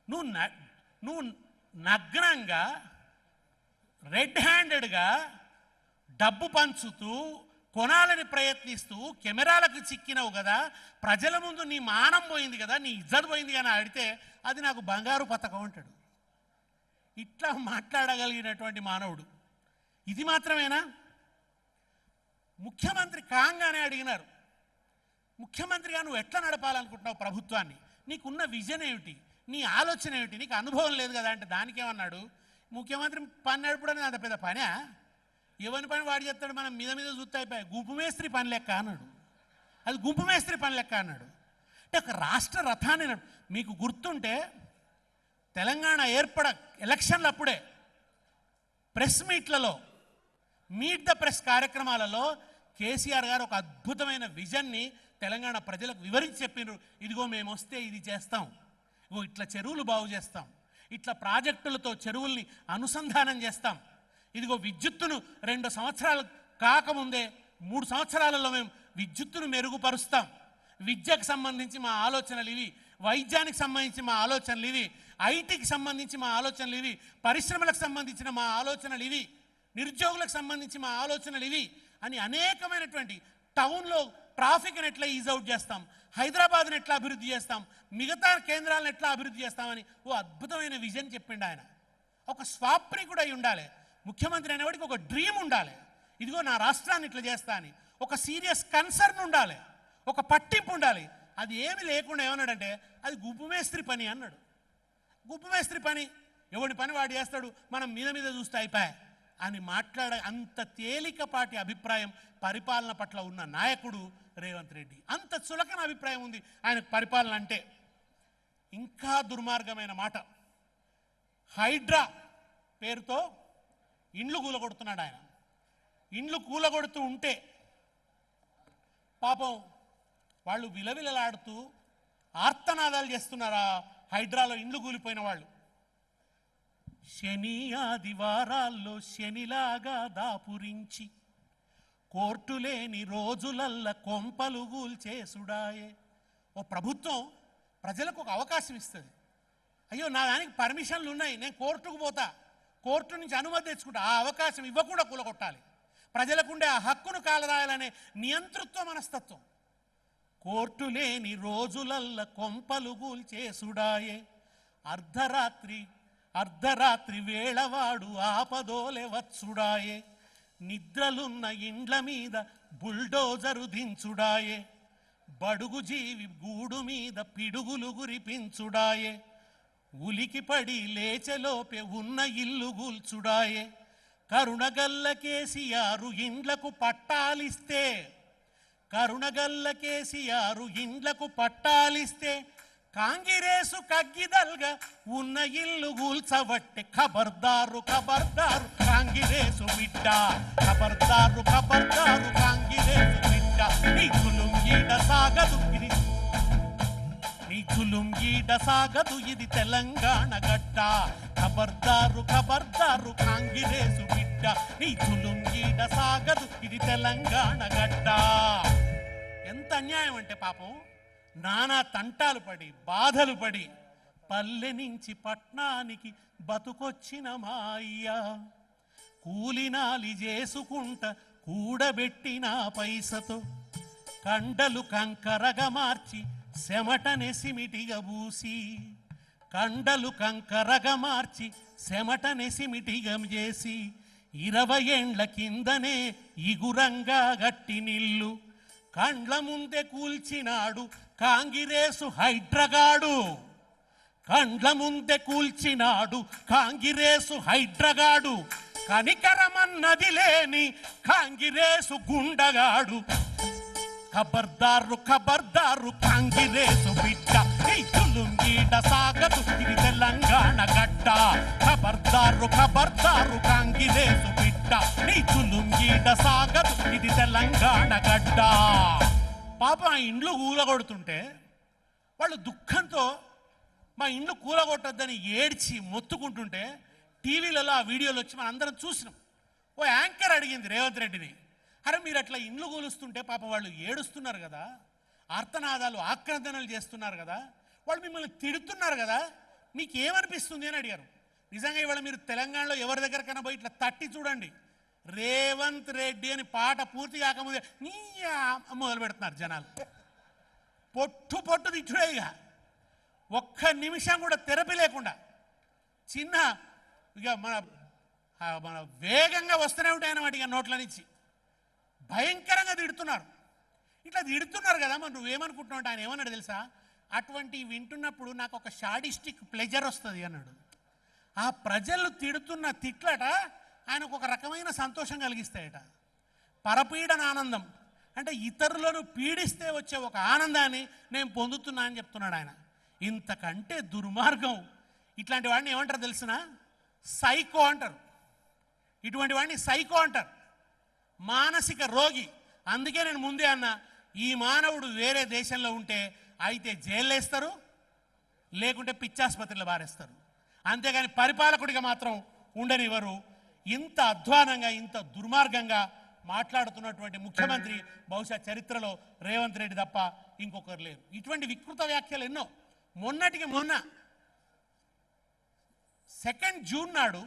నువ్వు నగ్నంగా రెడ్ హ్యాండెడ్గా డబ్బు పంచుతూ కొనాలని ప్రయత్నిస్తూ కెమెరాలకు చిక్కినవు కదా, ప్రజల ముందు నీ మానం పోయింది కదా, నీ ఇజ్జత్ పోయింది కానీ అడిగితే అది నాకు బంగారు పతకం అంటాడు. ఇట్లా మాట్లాడగలిగినటువంటి మానవుడు. ఇది మాత్రమేనా? ముఖ్యమంత్రి కాంగానే అడిగినారు, ముఖ్యమంత్రిగా నువ్వు ఎట్లా నడపాలనుకుంటున్నావు ప్రభుత్వాన్ని, నీకున్న విజన్ ఏమిటి, నీ ఆలోచన ఏమిటి, నీకు అనుభవం లేదు కదా అంటే దానికేమన్నాడు, ముఖ్యమంత్రి పని నడపడానికి అంత పెద్ద పనే, ఎవరి పని వాడు చెప్తాడు, మనం మీద మీద చూస్తే అయిపోయాయి, గుంపు మేస్త్రి పని లెక్క అన్నాడు. అది గుంపు మేస్త్రి పని లెక్క అన్నాడు. అంటే ఒక రాష్ట్ర రథాన్ని మీకు గుర్తుంటే తెలంగాణ ఎలక్షన్లు అప్పుడే ప్రెస్ మీట్లలో, మీట్ ద ప్రెస్ కార్యక్రమాలలో కేసీఆర్ గారు ఒక అద్భుతమైన విజన్ని తెలంగాణ ప్రజలకు వివరించి చెప్పినారు. ఇదిగో మేము వస్తే ఇది చేస్తాం, ఇగో ఇట్లా చెరువులు బాగు చేస్తాం, ఇట్లా ప్రాజెక్టులతో చెరువుల్ని అనుసంధానం చేస్తాం, ఇదిగో విద్యుత్తును 2 సంవత్సరాలు కాకముందే 3 సంవత్సరాలలో మేము విద్యుత్తును మెరుగుపరుస్తాం, విద్యకు సంబంధించి మా ఆలోచనలు ఇవి, వైద్యానికి సంబంధించి మా ఆలోచనలు ఇవి, ఐటీకి సంబంధించి మా ఆలోచనలు ఇవి, పరిశ్రమలకు సంబంధించిన మా ఆలోచనలు ఇవి, నిరుద్యోగులకు సంబంధించి మా ఆలోచనలు ఇవి అని అనేకమైనటువంటి టౌన్లో ట్రాఫిక్ని ఎట్లా ఈజౌట్ చేస్తాం, హైదరాబాద్ని ఎట్లా అభివృద్ధి చేస్తాం, మిగతా కేంద్రాలను ఎట్లా అభివృద్ధి చేస్తామని ఓ అద్భుతమైన విజన్ చెప్పిండు ఆయన. ఒక స్వాప్నికుడు అయి ఉండాలి ముఖ్యమంత్రి అనేవాడికి, ఒక డ్రీమ్ ఉండాలి, ఇదిగో నా రాష్ట్రాన్ని ఇట్లా చేస్తా అని ఒక సీరియస్ కన్సర్న్ ఉండాలి, ఒక పట్టింపు ఉండాలి. అది ఏమి లేకుండా ఏమన్నాడంటే అది గుంపు మేస్త్రి పని అన్నాడు. గుంపు మేస్త్రి పని, ఎవడి పని వాడు చేస్తాడు, మనం మీద మీద చూస్తే అయిపోయా అని అంత తేలికపాటి అభిప్రాయం పరిపాలన పట్ల ఉన్న నాయకుడు రేవంత్ రెడ్డి. అంత చులకన అభిప్రాయం ఉంది ఆయనకు పరిపాలన అంటే. ఇంకా దుర్మార్గమైన మాట, హైడ్రా పేరుతో ఇండ్లు కూలగొడుతున్నాడు ఆయన. ఇండ్లు కూలగొడుతూ ఉంటే పాపం వాళ్ళు విలవిలలాడుతూ ఆర్తనాదాలు చేస్తున్నారా హైడ్రాలో ఇండ్లు కూలిపోయిన వాళ్ళు. శని ఆదివారాల్లో శనిలాగా దాపురించి కోర్టు లేని రోజులల్ల కొంపలు గూల్చేసుడాయే. ఓ ప్రభుత్వం ప్రజలకు ఒక అవకాశం ఇస్తుంది, అయ్యో నా దానికి పర్మిషన్లు ఉన్నాయి, నేను కోర్టుకు పోతా, కోర్టు నుంచి అనుమతి తెచ్చుకుంటా, ఆ అవకాశం ఇవ్వకుండా కూలగొట్టాలి. ప్రజలకుండే ఆ హక్కును కాలరాయాలనే నియంతృత్వ మనస్తత్వం. కోర్టు లేని రోజులల్ల కొంపలు గూల్చేసుడాయే. అర్ధరాత్రి వేళవాడు ఆపదోలే వచ్చుడాయే. నిద్రలున్న ఇండ్ల మీద బుల్డోజరు దించుడాయే. బడుగు జీవి గూడు మీద పిడుగులు గురిపించుడాయే. ఉలికిపడి లేచెలోపే ఉన్న ఇల్లు గూల్చుడాయే. కరుణగల్ల కేసీఆర్ ఇండ్లకు పట్టాలిస్తే, కరుణగల్ల కేసీఆర్ ఇండ్లకు పట్టాలిస్తే కాంగిరేసు కగ్గిదల్గా ఉన్న ఇల్లు గూల్చబట్టే. ఖబర్దారు ఖబర్దారు కాంగిరేసు బిడ్డ, ఖబర్దారు ఖబర్దారు కాంగిరేసు బిడ్డ. నీ జులుం ఈడ సాగదు ఇది, నీ జులుం ఈడ సాగదు ఇది తెలంగాణ గడ్డ. ఖబర్దారు ఖబర్దారు కాంగిరేసు బిడ్డ, నీ జులుం ఈడ సాగదు ఇది తెలంగాణ గడ్డ. ఎంత అన్యాయం అంటే పాపం, నానా తంటాలు పడి బాధలు పడి పల్లె నుంచి పట్నానికి బతుకొచ్చిన మా అయ్య. కూలినాలి చేసుకుంట కూడబెట్టిన పైసతో కండలు కంకరగా మార్చి చెమటనే సిమిటిగా బూసి, కండలు కంకరగా మార్చి చెమటనే సిమిటిగా చేసి 20 ఏండ్ల కిందనే ఇగురంగా గట్టి నిల్లు కండ్ల ముందే కూల్చినాడు కాంగిరేసు హైడ్రగాడు. కండ్ల ముందే కూల్చినాడు కాంగిరేసు హైడ్రగాడు. కనికరమన్నది లేని కాంగిరేసు గుండగాడు. ఖబర్దారు ఖబర్దారు కాంగిరేసు బిడ్డ, ఈ తులుంగీడ సాగదు ఇది తెలంగాణ గడ్డ. ఖబర్దారు ఖబర్దారు కాంగిరేసు బిడ్డ, నీ తులుంగీడ సాగదు ఇది తెలంగాణ గడ్డ. పాపం ఆ ఇండ్లు కూలగొడుతుంటే వాళ్ళు దుఃఖంతో మా ఇండ్లు కూలగొట్టొద్దని ఏడ్చి మొత్తుకుంటుంటే టీవీలలో ఆ వీడియోలు వచ్చి మనం అందరం చూసినాం. ఓ యాంకర్ అడిగింది రేవంత్ రెడ్డిని, అరే మీరు అట్లా ఇండ్లు కూలుస్తుంటే పాప వాళ్ళు ఏడుస్తున్నారు కదా, ఆర్తనాదాలు ఆక్రందనలు చేస్తున్నారు కదా, వాళ్ళు మిమ్మల్ని తిడుతున్నారు కదా, మీకు ఏమనిపిస్తుంది అని అడిగారు. నిజంగా ఇవాళ మీరు తెలంగాణలో ఎవరి దగ్గరకైనా పోయి ఇట్లా తట్టి చూడండి, రేవంత్ రెడ్డి అని పాట పూర్తి కాకముందే నీ మొదలు పెడుతున్నారు జనాలు. పొట్టు పొట్టు తిట్టుడే, ఇక ఒక్క నిమిషం కూడా తెరపి లేకుండా చిన్న ఇక మన వేగంగా వస్తూనే ఉంటాయి అన్నమాట ఇక నోట్ల నుంచి. భయంకరంగా తిడుతున్నారు. ఇట్లా తిడుతున్నారు కదా, మరి నువ్వేమనుకుంటున్నావు అంటే ఆయన ఏమన్నాడు తెలుసా, అటువంటి వింటున్నప్పుడు నాకు ఒక షాడిస్టిక్ ప్లెజర్ వస్తుంది అన్నాడు. ఆ ప్రజలు తిడుతున్న తిట్లట ఆయనకు ఒక రకమైన సంతోషం కలిగిస్తాయట. పరపీడన ఆనందం అంటే ఇతరులను పీడిస్తే వచ్చే ఒక ఆనందాన్ని నేను పొందుతున్నా అని చెప్తున్నాడు ఆయన. ఇంతకంటే దుర్మార్గం ఇట్లాంటి వాడిని ఏమంటారు తెలిసిన, సైకో అంటారు. ఇటువంటి వాడిని సైకో అంటారు, మానసిక రోగి. అందుకే నేను ముందే అన్నా, ఈ మానవుడు వేరే దేశంలో ఉంటే అయితే జైలు వేస్తారు, లేకుంటే పిచ్చాసుపత్రిలో బారేస్తారు, అంతేగాని పరిపాలకుడిగా మాత్రం ఉండనివ్వరు. ఇంత అధ్వానంగా ఇంత దుర్మార్గంగా మాట్లాడుతున్నటువంటి ముఖ్యమంత్రి బహుశా చరిత్రలో రేవంత్ రెడ్డి తప్ప ఇంకొకరు లేరు. ఇటువంటి వికృత వ్యాఖ్యలు ఎన్నో. మొన్నటికి మొన్న 2 జూన్ నాడు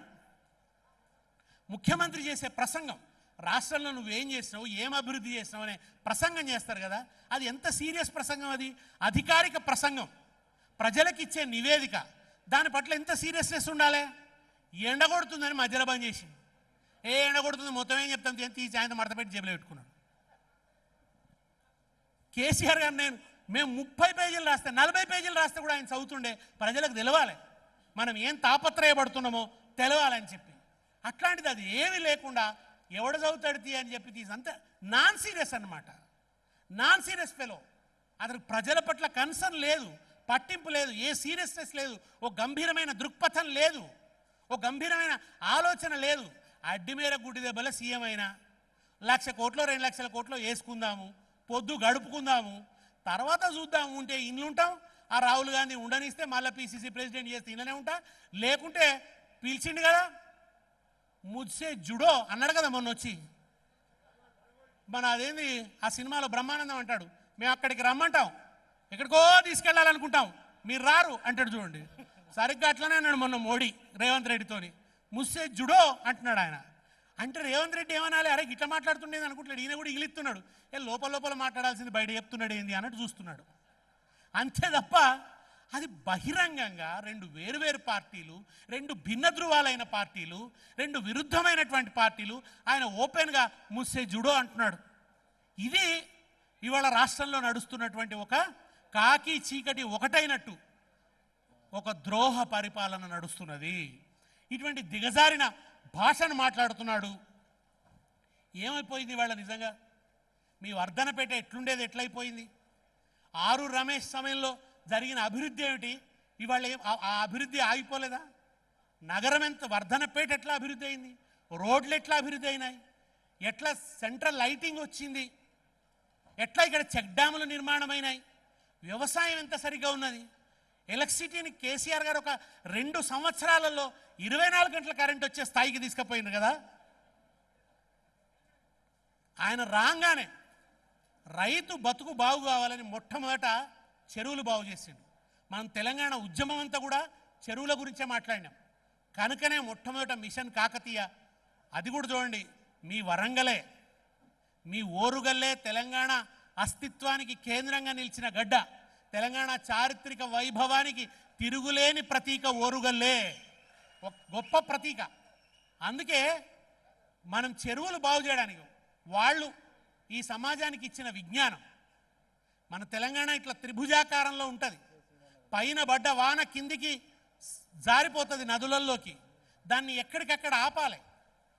ముఖ్యమంత్రి చేసే ప్రసంగం, రాష్ట్రంలో నువ్వేం చేసినావు, ఏం అభివృద్ధి చేసినావు అనే ప్రసంగం చేస్తారు కదా, అది ఎంత సీరియస్ ప్రసంగం, అది అధికారిక ప్రసంగం, ప్రజలకు ఇచ్చే నివేదిక, దాని పట్ల ఎంత సీరియస్నెస్ ఉండాలి. ఎండగొడుతుందని మధ్యలో బంద్ చేసి, ఎండగొడుతుంది మొత్తం ఏం చెప్తాం తీసి ఆయన మడతపెట్టి జేబులో పెట్టుకున్నాడు. కేసీఆర్ గారు మేము 30 పేజీలు రాస్తే 40 పేజీలు రాస్తే కూడా ఆయన చదువుతుండే, ప్రజలకు తెలవాలి మనం ఏం తాపత్రయపడుతున్నామో తెలవాలని చెప్పి. అట్లాంటిది అది ఏమీ లేకుండా ఎవడు చదువుతాడు అని చెప్పి తీసి అంతే నాన్ సీరియస్ అన్నమాట. Non serious fellow. అతనికి ప్రజల పట్ల కన్సర్న్ లేదు, పట్టింపు లేదు, ఏ సీరియస్నెస్ లేదు, ఓ గంభీరమైన దృక్పథం లేదు, ఓ గంభీరమైన ఆలోచన లేదు. అడ్డిమేర గుడ్డి దెబ్బల సీఎం అయినా 1,00,000 కోట్లో 2,00,000 కోట్లో వేసుకుందాము, పొద్దు గడుపుకుందాము, తర్వాత చూద్దాము, ఉంటే ఇండ్లు ఉంటాం, ఆ రాహుల్ గాంధీ ఉండనిస్తే మళ్ళీ పీసీసీ ప్రెసిడెంట్ చేస్తే ఇంట్లోనే ఉంటా, లేకుంటే పిలిచిండు కదా ముజ్సే జుడో అన్నాడు కదా మొన్న వచ్చి. మన అదేంది ఆ సినిమాలో బ్రహ్మానందం అంటాడు, మేము అక్కడికి రమ్మంటాం, ఎక్కడికో తీసుకెళ్ళాలనుకుంటాం, మీరు రారు అంటాడు చూడండి. సరిగ్గా అట్లనే అన్నాడు మొన్న మోడీ రేవంత్ రెడ్డితోని, ముస్సే జుడో అంటున్నాడు ఆయన. అంటే రేవంత్ రెడ్డి ఏమనాలి, అరే ఇట్లా మాట్లాడుతుండేది అనుకుంటున్నాడు, ఈయన కూడా ఇగిలిస్తున్నాడు, లోపల లోపల మాట్లాడాల్సింది బయట చెప్తున్నాడు ఏంది అన్నట్టు చూస్తున్నాడు. అంతే తప్ప అది బహిరంగంగా 2 వేరువేరు పార్టీలు, 2 భిన్న ధృవాలైన పార్టీలు, 2 విరుద్ధమైనటువంటి పార్టీలు, ఆయన ఓపెన్గా ముస్సే జుడో అంటున్నాడు. ఇది ఇవాళ రాష్ట్రంలో నడుస్తున్నటువంటి ఒక కాకి చీకటి ఒకటైనట్టు ఒక ద్రోహ పరిపాలన నడుస్తున్నది. ఇటువంటి దిగజారిన భాషను మాట్లాడుతున్నాడు. ఏమైపోయింది ఇవాళ నిజంగా మీ వర్ధనపేట ఎట్లుండేది ఎట్లయిపోయింది? 6 రమేష్ సమయంలో జరిగిన అభివృద్ధి ఏమిటి? ఇవాళ ఆ అభివృద్ధి ఆగిపోలేదా? నగరం ఎంత వర్ధనపేట ఎట్లా అభివృద్ధి అయింది, రోడ్లు ఎట్లా అభివృద్ధి అయినాయి, ఎట్లా సెంట్రల్ లైటింగ్ వచ్చింది, ఎట్లా ఇక్కడ చెక్ డ్యాములు నిర్మాణమైనాయి, వ్యవసాయం ఎంత సరిగ్గా ఉన్నది, ఎలక్ట్రిసిటీని కేసీఆర్ గారు ఒక 2 సంవత్సరాలలో 24 గంటల కరెంట్ వచ్చే స్థాయికి తీసుకుపోయింది కదా. ఆయన రాగానే రైతు బతుకు బాగు కావాలని మొట్టమొదట చెరువులు బాగు చేసిండు. మనం తెలంగాణ ఉద్యమం అంతా కూడా చెరువుల గురించే మాట్లాడినాం. కనుకనే మొట్టమొదట మిషన్ కాకతీయ, అది కూడా చూడండి, మీ వరంగలే, మీ ఓరుగల్లే తెలంగాణ అస్తిత్వానికి కేంద్రంగా నిలిచిన గడ్డ, తెలంగాణ చారిత్రక వైభవానికి తిరుగులేని ప్రతీక ఓరుగల్లే, ఒక గొప్ప ప్రతీక. అందుకే మనం చెరువులు బాగు చేయడానికి వాళ్ళు ఈ సమాజానికి ఇచ్చిన విజ్ఞానం. మన తెలంగాణ ఇట్లా త్రిభుజాకారంలో ఉంటుంది, పైన పడ్డ వాన కిందికి జారిపోతుంది నదులలోకి, దాన్ని ఎక్కడికక్కడ ఆపాలి,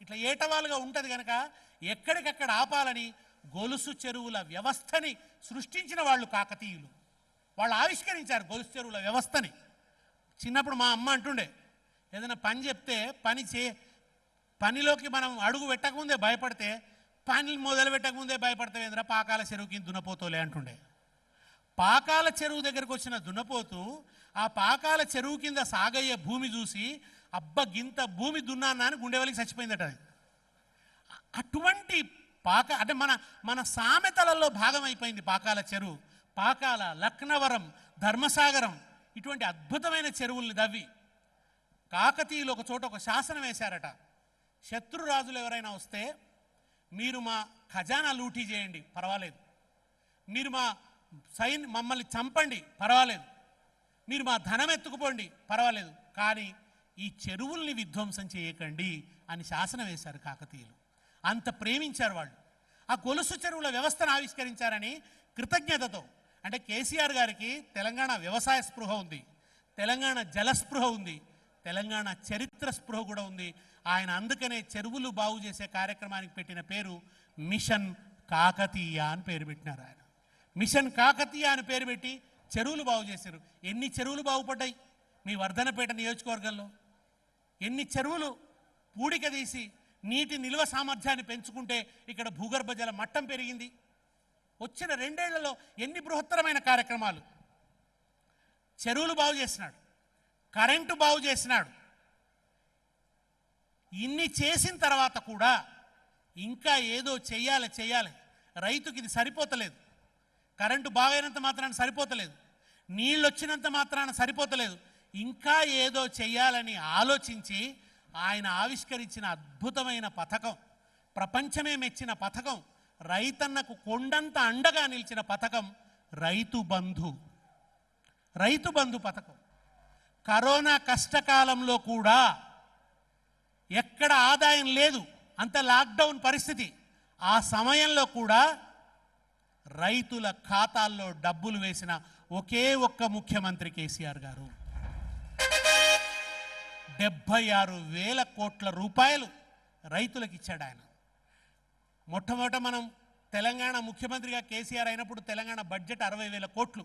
ఇట్లా ఏటవాలుగా ఉంటుంది కనుక ఎక్కడికక్కడ ఆపాలని గొలుసు చెరువుల వ్యవస్థని సృష్టించిన వాళ్ళు కాకతీయులు. వాళ్ళు ఆవిష్కరించారు గొలుసు చెరువుల వ్యవస్థని. చిన్నప్పుడు మా అమ్మ అంటుండే, ఏదైనా పని చెప్తే పనిలోకి మనం అడుగు పెట్టకముందే భయపడితే, పని మొదలు పెట్టకముందే భయపడతావేంద్రా పాకాల చెరువుకి దున్నపోతోలే అంటుండే. పాకాల చెరువు దగ్గరకు వచ్చిన దున్నపోతు ఆ పాకాల చెరువు కింద సాగయ్యే భూమి చూసి అబ్బ గింత భూమి దున్నానా అని గుండెవలికి చచ్చిపోయిందట. అటువంటి అంటే మన సామెతలలో భాగం అయిపోయింది పాకాల చెరువు. పాకాల, లక్నవరం, ధర్మసాగరం ఇటువంటి అద్భుతమైన చెరువుల్ని దవ్వి కాకతీయులు ఒక చోట ఒక శాసనం వేశారట. శత్రురాజులు ఎవరైనా వస్తే మీరు మా ఖజానా లూటీ చేయండి పర్వాలేదు, మీరు మమ్మల్ని చంపండి పర్వాలేదు, మీరు మా ధనం ఎత్తుకుపోండి పర్వాలేదు, కానీ ఈ చెరువుల్ని విధ్వంసం చేయకండి అని శాసనం వేశారు కాకతీయులు. అంత ప్రేమించారు వాళ్ళు. ఆ గొలుసు చెరువుల వ్యవస్థను ఆవిష్కరించారని కృతజ్ఞతతో, అంటే కేసీఆర్ గారికి తెలంగాణ వ్యవసాయ స్పృహ ఉంది, తెలంగాణ జలస్పృహ ఉంది, తెలంగాణ చరిత్ర స్పృహ కూడా ఉంది. ఆయన అందుకనే చెరువులు బాగు చేసే కార్యక్రమానికి పెట్టిన పేరు మిషన్ కాకతీయ అని పేరు పెట్టినారు. ఆయన మిషన్ కాకతీయ అని పేరు పెట్టి చెరువులు బాగు చేశారు. ఎన్ని చెరువులు బాగుపడ్డాయి మీ వర్ధనపేట నియోజకవర్గంలో? ఎన్ని చెరువులు పూడిక తీసి నీటి నిల్వ సామర్థ్యాన్ని పెంచుకుంటే ఇక్కడ భూగర్భ జల మట్టం పెరిగింది. వచ్చిన 2 ఏళ్లలో ఎన్ని బృహత్తరమైన కార్యక్రమాలు. చెరువులు బాగు చేసినాడు, కరెంటు బాగు చేసినాడు. ఇన్ని చేసిన తర్వాత కూడా ఇంకా ఏదో చెయ్యాలి. రైతుకి ఇది సరిపోతలేదు. కరెంటు బాగైనంత మాత్రాన సరిపోతలేదు, నీళ్ళు వచ్చినంత మాత్రాన సరిపోతలేదు. ఇంకా ఏదో చెయ్యాలని ఆలోచించి ఆయన ఆవిష్కరించిన అద్భుతమైన పథకం, ప్రపంచమే మెచ్చిన పథకం, రైతన్నకు కొండంత అండగా నిలిచిన పథకం రైతు బంధు పథకం. కరోనా కష్టకాలంలో కూడా ఎక్కడ ఆదాయం లేదు, అంత లాక్డౌన్ పరిస్థితి. ఆ సమయంలో కూడా రైతుల ఖాతాల్లో డబ్బులు వేసిన ఒకే ఒక్క ముఖ్యమంత్రి కేసీఆర్ గారు. 76,000 కోట్ల రూపాయలు రైతులకు ఇచ్చాడు ఆయన. మొట్టమొదట మనం తెలంగాణ ముఖ్యమంత్రిగా కేసీఆర్ అయినప్పుడు తెలంగాణ బడ్జెట్ 60,000 కోట్లు.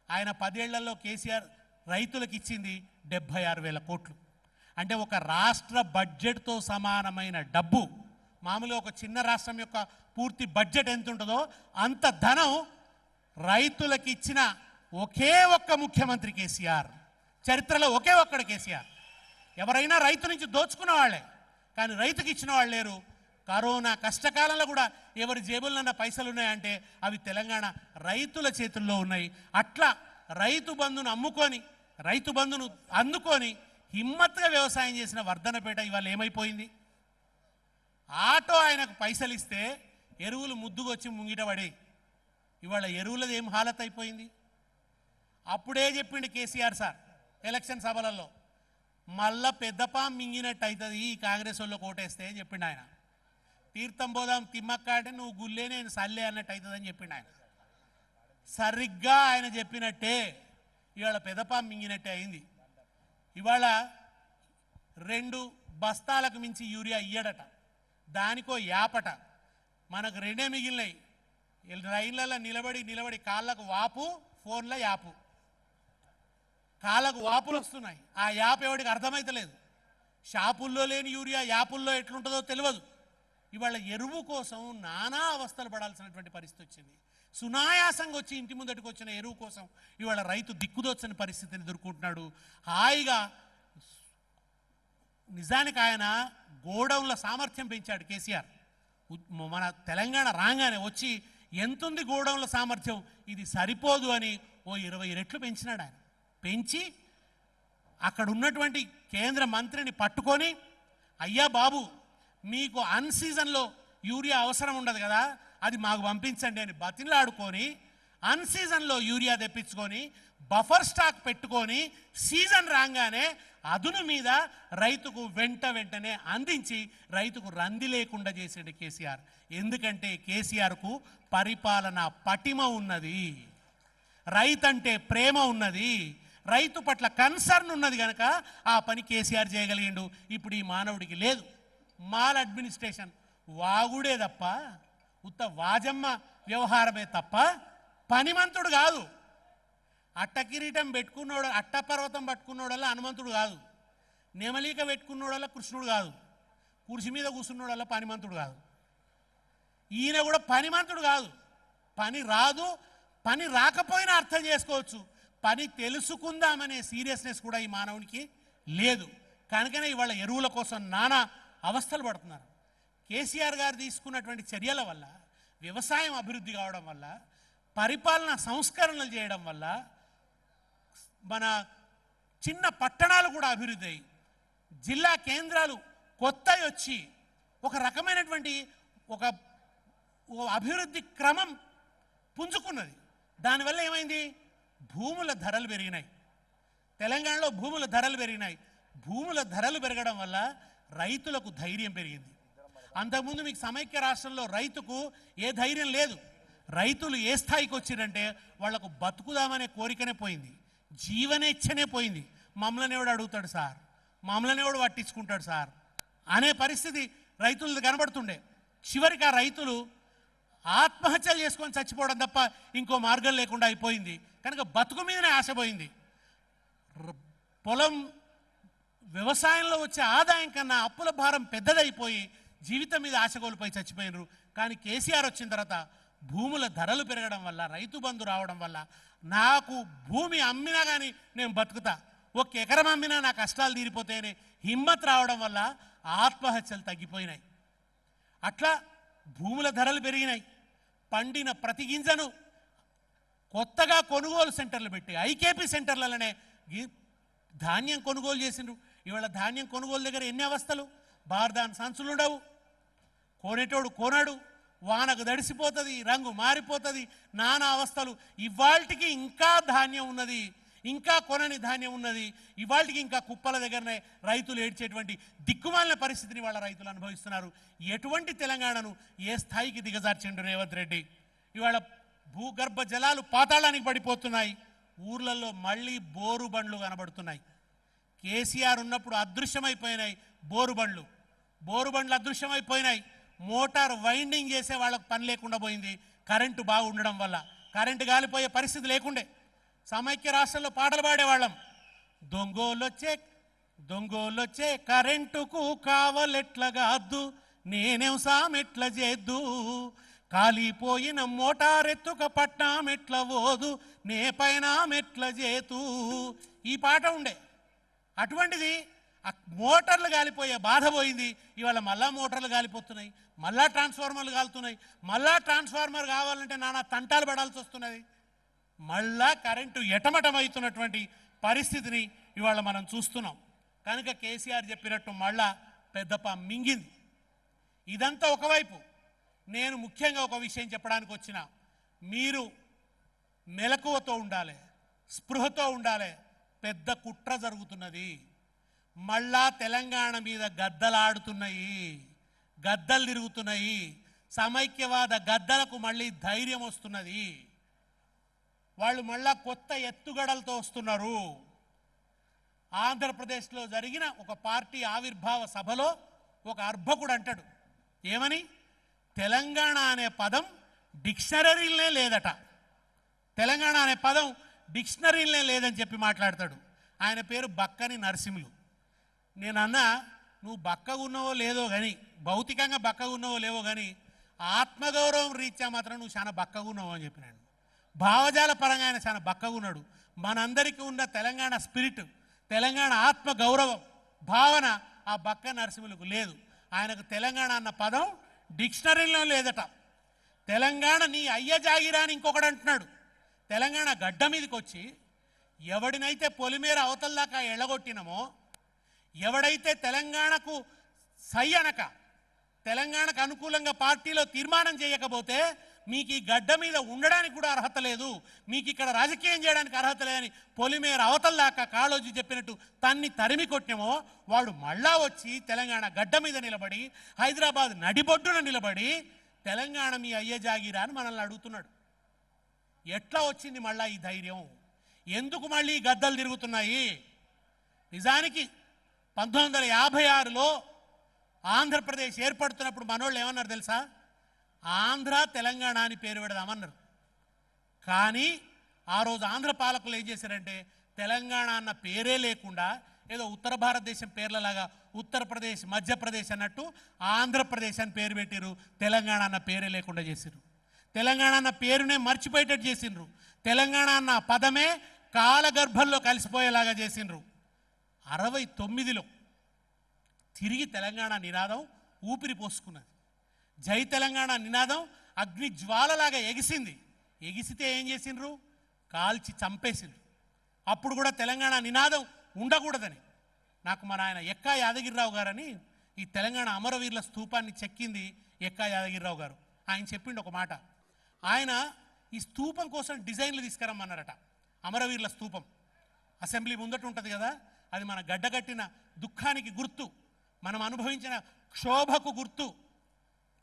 ఆయన 10 ఏళ్లలో కేసీఆర్ రైతులకు ఇచ్చింది 76,000 కోట్లు. అంటే ఒక రాష్ట్ర బడ్జెట్తో సమానమైన డబ్బు. మామూలుగా ఒక చిన్న రాష్ట్రం యొక్క పూర్తి బడ్జెట్ ఎంత ఉంటుందో అంత ధనం రైతులకు ఇచ్చిన ఒకే ఒక్క ముఖ్యమంత్రి కేసీఆర్. చరిత్రలో ఒకే ఒక్కడు కేసీఆర్. ఎవరైనా రైతు నుంచి దోచుకున్న వాళ్ళే, కానీ రైతుకి ఇచ్చిన వాళ్ళు లేరు. కరోనా కష్టకాలంలో కూడా ఎవరి జేబుల్లో పైసలు ఉన్నాయంటే అవి తెలంగాణ రైతుల చేతుల్లో ఉన్నాయి. అట్లా రైతు బంధును అందుకొని హిమ్మత్తుగా వ్యవసాయం చేసిన వర్ధనపేట ఇవాళ ఏమైపోయింది? ఆటో ఆయనకు పైసలు ఇస్తే ఎరువులు ముద్దుకొచ్చి ముంగిట పడి ఇవాళ ఎరువులది ఏం హాలత్ అయిపోయింది. అప్పుడే చెప్పిండు కేసీఆర్ సార్ ఎలక్షన్ సభలలో, మళ్ళా పెద్దపాం మింగినట్టు అవుతుంది ఈ కాంగ్రెస్ వాళ్ళకి ఓటేస్తే అని చెప్పిండు ఆయన. తీర్థం పోదాం తిమ్మక్క అంటే నువ్వు గుల్లే నేను సల్లే అన్నట్టు అవుతుందని చెప్పిండు ఆయన. సరిగ్గా ఆయన చెప్పినట్టే ఇవాళ పెద్దపాం మింగినట్టే అయింది. ఇవాళ 2 బస్తాలకు మించి యూరియా ఇయ్యడట, దానికో యాపట. మనకు 2 మిగిలినాయి. రైన్లలో నిలబడి కాళ్ళకు వాపు, ఫోన్లో యాపు. కాళ్ళకు వాపులు వస్తున్నాయి. ఆ యాప్ ఎవడికి అర్థమైతలేదు. షాపుల్లో లేని యూరియా యాపుల్లో ఎట్లుంటుందో తెలియదు. ఇవాళ ఎరువు కోసం నానా అవస్థలు పడాల్సినటువంటి పరిస్థితి వచ్చింది. సునాయాసంగా వచ్చి ఇంటి ముందటికి వచ్చిన ఎరువు కోసం ఇవాళ రైతు దిక్కుదోచని పరిస్థితిని ఎదుర్కొంటున్నాడు. హాయిగా నిజానికి ఆయన గోడౌన్ల సామర్థ్యం పెంచాడు కేసీఆర్. మన తెలంగాణ రాగానే వచ్చి ఎంతుంది గోడౌన్ల సామర్థ్యం, ఇది సరిపోదు అని ఓ 20 రెట్లు పెంచినాడు ఆయన. పెంచి అక్కడ ఉన్నటువంటి కేంద్ర మంత్రిని పట్టుకొని, అయ్యా బాబు మీకు అన్సీజన్లో యూరియా అవసరం ఉండదు కదా, అది మాకు పంపించండి అని బతిలాడుకొని అన్సీజన్లో యూరియా తెప్పించుకొని బఫర్ స్టాక్ పెట్టుకొని సీజన్ రాగానే అదును మీద రైతుకు వెంటనే అందించి రైతుకు రంది లేకుండా చేసాడు కేసీఆర్. ఎందుకంటే కేసీఆర్కు పరిపాలన పటిమ ఉన్నది, రైతంటే ప్రేమ ఉన్నది, రైతు పట్ల కన్సర్న్ ఉన్నది కనుక ఆ పని కేసీఆర్ చేయగలిగిండు. ఇప్పుడు ఈ మానవుడికి లేదు. మాల్ అడ్మినిస్ట్రేషన్ వాగుడే తప్ప, ఉత్త వాజమ్మ వ్యవహారమే తప్ప పనిమంతుడు కాదు. అట్ట కిరీటం పెట్టుకున్నోడు, అట్టపర్వతం పట్టుకున్నోడల్లా హనుమంతుడు కాదు, నెమలిక పెట్టుకున్నోడల్లా కృష్ణుడు కాదు, కుర్చీ మీద కూర్చున్నోడల్లా పనిమంతుడు కాదు. ఈయన కూడా పనిమంతుడు కాదు. పని రాదు, పని రాకపోయినా అర్థం చేసుకోవచ్చు. పని తెలుసుకుందామనే సీరియస్నెస్ కూడా ఈ మానవునికి లేదు. కనుకనే ఇవాళ ఎరువుల కోసం నానా అవస్థలు పడుతున్నారు. కేసీఆర్ గారు తీసుకున్నటువంటి చర్యల వల్ల, వ్యవసాయం అభివృద్ధి కావడం వల్ల, పరిపాలన సంస్కరణలు చేయడం వల్ల మన చిన్న పట్టణాలు కూడా అభివృద్ధి అయ్యి, జిల్లా కేంద్రాలు కొత్తవి వచ్చి ఒక రకమైనటువంటి ఒక అభివృద్ధి క్రమం పుంజుకున్నది. దానివల్ల ఏమైంది? భూముల ధరలు పెరిగినాయి. తెలంగాణలో భూముల ధరలు పెరిగినాయి. భూముల ధరలు పెరగడం వల్ల రైతులకు ధైర్యం పెరిగింది. అంతకుముందు మీకు సమైక్య రాష్ట్రంలో రైతుకు ఏ ధైర్యం లేదు. రైతులు ఏ స్థాయికి వచ్చిరంటే వాళ్లకు బతుకుదామనే కోరికనే పోయింది, జీవనేచ్ఛనే పోయింది. మమ్మల్ని ఎవడు అడుగుతాడు సార్, మమ్మల్ని ఎవడు పట్టించుకుంటాడు సార్ అనే పరిస్థితి రైతులది కనబడుతుండే. చివరికి ఆ రైతులు ఆత్మహత్యలు చేసుకొని చచ్చిపోవడం తప్ప ఇంకో మార్గం లేకుండా అయిపోయింది. కనుక బతుకు మీదనే ఆశపోయింది. పొలం వ్యవసాయంలో వచ్చే ఆదాయం కన్నా అప్పుల భారం పెద్దదైపోయి జీవితం మీద ఆశ కోల్పోయి చచ్చిపోయినారు. కానీ కేసీఆర్ వచ్చిన తర్వాత భూముల ధరలు పెరగడం వల్ల, రైతు బంధు రావడం వల్ల నాకు భూమి అమ్మినా కానీ నేను బతుకుతా, ఒక ఎకరం అమ్మినా నా కష్టాలు తీరిపోతాయనే హిమ్మత్ రావడం వల్ల ఆత్మహత్యలు తగ్గిపోయినాయి. అట్లా భూముల ధరలు పెరిగినాయి. పండిన ప్రతి గింజను కొత్తగా కొనుగోలు సెంటర్లు పెట్టి ఐకేపీ సెంటర్లలోనే ధాన్యం కొనుగోలు చేసిండ్రు. ఇవాళ ధాన్యం కొనుగోలు దగ్గర ఎన్ని అవస్థలు, బార్దాన్ సంచులు ఉండవు, కొనేటోడు కొనడు, వానకు దడిసిపోతుంది, రంగు మారిపోతుంది, నానా అవస్థలు. ఇవాళకి ఇంకా ధాన్యం ఉన్నది, ఇంకా కొనని ధాన్యం ఉన్నది. ఇవాళకి ఇంకా కుప్పల దగ్గరనే రైతులు ఏడ్చేటువంటి దిక్కుమాలిన పరిస్థితిని వాళ్ళ రైతులు అనుభవిస్తున్నారు. ఎటువంటి తెలంగాణను ఏ స్థాయికి దిగజార్చిండు రేవంత్ రెడ్డి. ఇవాళ భూగర్భ జలాలు పాతాళానికి పడిపోతున్నాయి. ఊర్లలో మళ్ళీ బోరు బండ్లు కనబడుతున్నాయి. కేసీఆర్ ఉన్నప్పుడు అదృశ్యమైపోయినాయి బోరు బండ్లు అదృశ్యమైపోయినాయి. మోటార్ వైండింగ్ చేసే వాళ్ళకు పని లేకుండా పోయింది కరెంటు బాగుండడం వల్ల. కరెంటు గాలిపోయే పరిస్థితి లేకుండే. సమైక్య రాష్ట్రంలో పాటలు పాడేవాళ్ళం. దొంగోళ్ళొచ్చే కరెంటుకు కావలెట్లగాద్దు, నేనేం సామెట్ల చేద్దు, కాలిపోయిన మోటారెత్తుక పట్నామెట్ల పోదు, నే పైన మెట్ల చేతూ. ఈ పాట ఉండే. అటువంటిది మోటార్లు కాలిపోయే బాధ పోయింది. ఇవాళ మళ్ళా మోటార్లు కాలిపోతున్నాయి, మళ్ళా ట్రాన్స్ఫార్మర్లు కాలుతున్నాయి. మళ్ళా ట్రాన్స్ఫార్మర్ కావాలంటే నానా తంటాలు పడాల్సి వస్తున్నది. మళ్ళా కరెంటు ఎటమటమవుతున్నటువంటి పరిస్థితిని ఇవాళ మనం చూస్తున్నాం. కనుక కేసీఆర్ చెప్పినట్టు మళ్ళా పెద్దప మింగింది. ఇదంతా ఒకవైపు. నేను ముఖ్యంగా ఒక విషయం చెప్పడానికి వచ్చిన, మీరు మెలకువతో ఉండాలి, స్పృహతో ఉండాలి. పెద్ద కుట్ర జరుగుతున్నది. మళ్ళా తెలంగాణ మీద గద్దలాడుతున్నాయి, గద్దలు తిరుగుతున్నాయి. సమైక్యవాద గద్దలకు మళ్ళీ ధైర్యం వస్తున్నది. వాళ్ళు మళ్ళా కొత్త ఎత్తుగడలతో వస్తున్నారు. ఆంధ్రప్రదేశ్లో జరిగిన ఒక పార్టీ ఆవిర్భావ సభలో ఒక అర్భకుడు అంటాడు, ఏమని? తెలంగాణ అనే పదం డిక్షనరీలనే లేదట. తెలంగాణ అనే పదం డిక్షనరీలనే లేదని చెప్పి మాట్లాడతాడు. ఆయన పేరు బక్కని నరసింహులు. నేనన్నా, నువ్వు బక్కగా ఉన్నావో లేదో కానీ, భౌతికంగా బక్కగా ఉన్నావో లేవో కానీ, ఆత్మగౌరవం రీత్యా మాత్రం నువ్వు చాలా బక్కగా ఉన్నావు అని చెప్పినాడు. భావజాల పరంగా ఆయన చాలా బక్కగా ఉన్నాడు. మనందరికీ ఉన్న తెలంగాణ స్పిరిట్, తెలంగాణ ఆత్మ గౌరవం భావన ఆ బక్క నరసింహులకు లేదు. ఆయనకు తెలంగాణ అన్న పదం డిక్షనరీలో లేదట. తెలంగాణ నీ అయ్య జాగిరా అని ఇంకొకడు అంటున్నాడు. తెలంగాణ గడ్డ మీదకి వచ్చి ఎవడినైతే పొలిమేర అవతల దాకా ఎళ్ళగొట్టినమో, ఎవడైతే తెలంగాణకు సై అనక తెలంగాణకు అనుకూలంగా పార్టీలో తీర్మానం చేయకపోతే మీకు ఈ గడ్డ మీద ఉండడానికి కూడా అర్హత లేదు, మీకు ఇక్కడ రాజకీయం చేయడానికి అర్హత లేదని పొలిమేర అవతల దాకా కాళోజీ చెప్పినట్టు తన్ని తరిమి కొట్టినమో, వాడు మళ్ళా వచ్చి తెలంగాణ గడ్డ మీద నిలబడి, హైదరాబాద్ నడిబొడ్డున నిలబడి తెలంగాణ మీ అయ్య జాగిరా అని మనల్ని అడుగుతున్నాడు. ఎట్లా వచ్చింది మళ్ళా ఈ ధైర్యం? ఎందుకు మళ్ళీ గద్దలు తిరుగుతున్నాయి? నిజానికి 1956లో ఆంధ్రప్రదేశ్ ఏర్పడుతున్నప్పుడు మనోళ్ళు ఏమన్నారు తెలుసా? ఆంధ్ర తెలంగాణ అని పేరు పెడదామన్నారు. కానీ ఆ రోజు ఆంధ్ర పాలకులు ఏం చేశారంటే, తెలంగాణ అన్న పేరే లేకుండా ఏదో ఉత్తర భారతదేశం పేర్లలాగా ఉత్తరప్రదేశ్, మధ్యప్రదేశ్ అన్నట్టు ఆంధ్రప్రదేశ్ అని పేరు పెట్టిరు. తెలంగాణ అన్న పేరే లేకుండా చేసిరు. తెలంగాణ అన్న పేరునే మర్చిపోయేటట్టు చేసిండ్రు. తెలంగాణ అన్న పదమే కాలగర్భంలో కలిసిపోయేలాగా చేసిండ్రు. 69లో తిరిగి తెలంగాణ నినాదం ఊపిరి పోసుకున్నది. జై తెలంగాణ నినాదం అగ్ని జ్వాలలాగా ఎగిసింది. ఎగిసితే ఏం చేసిండ్రు? కాల్చి చంపేసిండ్రు. అప్పుడు కూడా తెలంగాణ నినాదం ఉండకూడదని నాకు మన ఆయన ఎక్కా యాదగిరిరావు గారని ఈ తెలంగాణ అమరవీరుల స్తూపాన్ని చెక్కింది ఎక్కా యాదగిరిరావు గారు. ఆయన చెప్పిండు ఒక మాట. ఆయన ఈ స్తూపం కోసం డిజైన్లు తీసుకురమ్మన్నారట. అమరవీరుల స్తూపం అసెంబ్లీ ముందట ఉంటుంది కదా, అది మన గడ్డగట్టిన దుఃఖానికి గుర్తు, మనం అనుభవించిన క్షోభకు గుర్తు.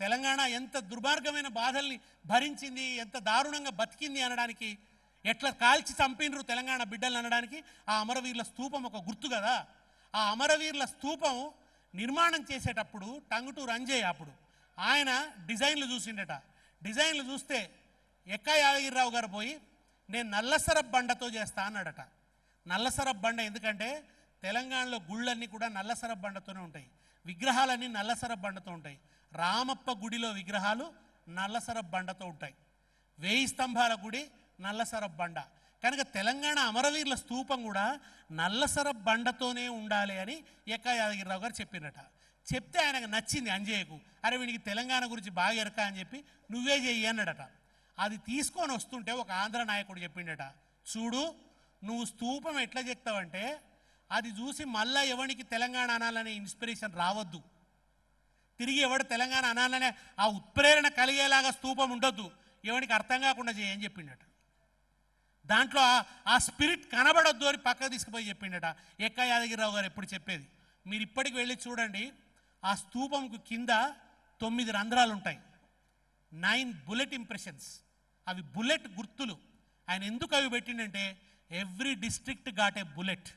తెలంగాణ ఎంత దుర్మార్గమైన బాధల్ని భరించింది, ఎంత దారుణంగా బతికింది అనడానికి, ఎట్లా కాల్చి చంపినరు తెలంగాణ బిడ్డలు అనడానికి ఆ అమరవీరుల స్తూపం ఒక గుర్తు కదా. ఆ అమరవీరుల స్తూపం నిర్మాణం చేసేటప్పుడు టంగుటూరు అంజయ్య అప్పుడు ఆయన డిజైన్లు చూసిండట. డిజైన్లు చూస్తే ఎక్కా యాదగిరిరావు గారు పోయి నేను నల్లసరబ్ బండతో చేస్తా అన్నాడట. నల్లసరబ్ బండ ఎందుకంటే తెలంగాణలో గుళ్ళన్నీ కూడా నల్లసరబ్ బండతోనే ఉంటాయి, విగ్రహాలన్నీ నల్లసరబ్ బండతో ఉంటాయి. రామప్ప గుడిలో విగ్రహాలు నల్లసరబ్ బండతో ఉంటాయి, 1000 స్తంభాల గుడి నల్లసరబ్ బండ. కనుక తెలంగాణ అమరవీరుల స్తూపం కూడా నల్లసరబ్ బండతోనే ఉండాలి అని ఎక్కా యాదగిరిరావు గారు చెప్పినట. చెప్తే ఆయనకు నచ్చింది అంజయ్యకు. అరే వీడికి తెలంగాణ గురించి బాగా ఎరక అని చెప్పి నువ్వే చెయ్యి అన్నాడట. అది తీసుకొని వస్తుంటే ఒక ఆంధ్ర నాయకుడు చెప్పిండట, చూడు నువ్వు స్తూపం ఎట్లా చెప్తావంటే అది చూసి మళ్ళా ఎవరికి తెలంగాణ అనాలనే ఇన్స్పిరేషన్ రావద్దు, తిరిగి ఎవడు తెలంగాణ అనాలనే ఆ ఉత్ప్రేరణ కలిగేలాగా స్తూపం ఉండొద్దు, ఎవరికి అర్థం కాకుండా చేయని చెప్పిండట. దాంట్లో ఆ స్పిరిట్ కనబడొద్దు అని పక్కకు తీసుకుపోయి చెప్పిండట ఎక్కా యాదగిరిరావు గారు ఎప్పుడు చెప్పేది. మీరు ఇప్పటికి వెళ్ళి చూడండి, ఆ స్తూపంకు కింద 9 రంధ్రాలు ఉంటాయి, 9 బుల్లెట్ ఇంప్రెషన్స్. అవి బుల్లెట్ గుర్తులు. ఆయన ఎందుకు అవి పెట్టిండంటే every district got a bullet.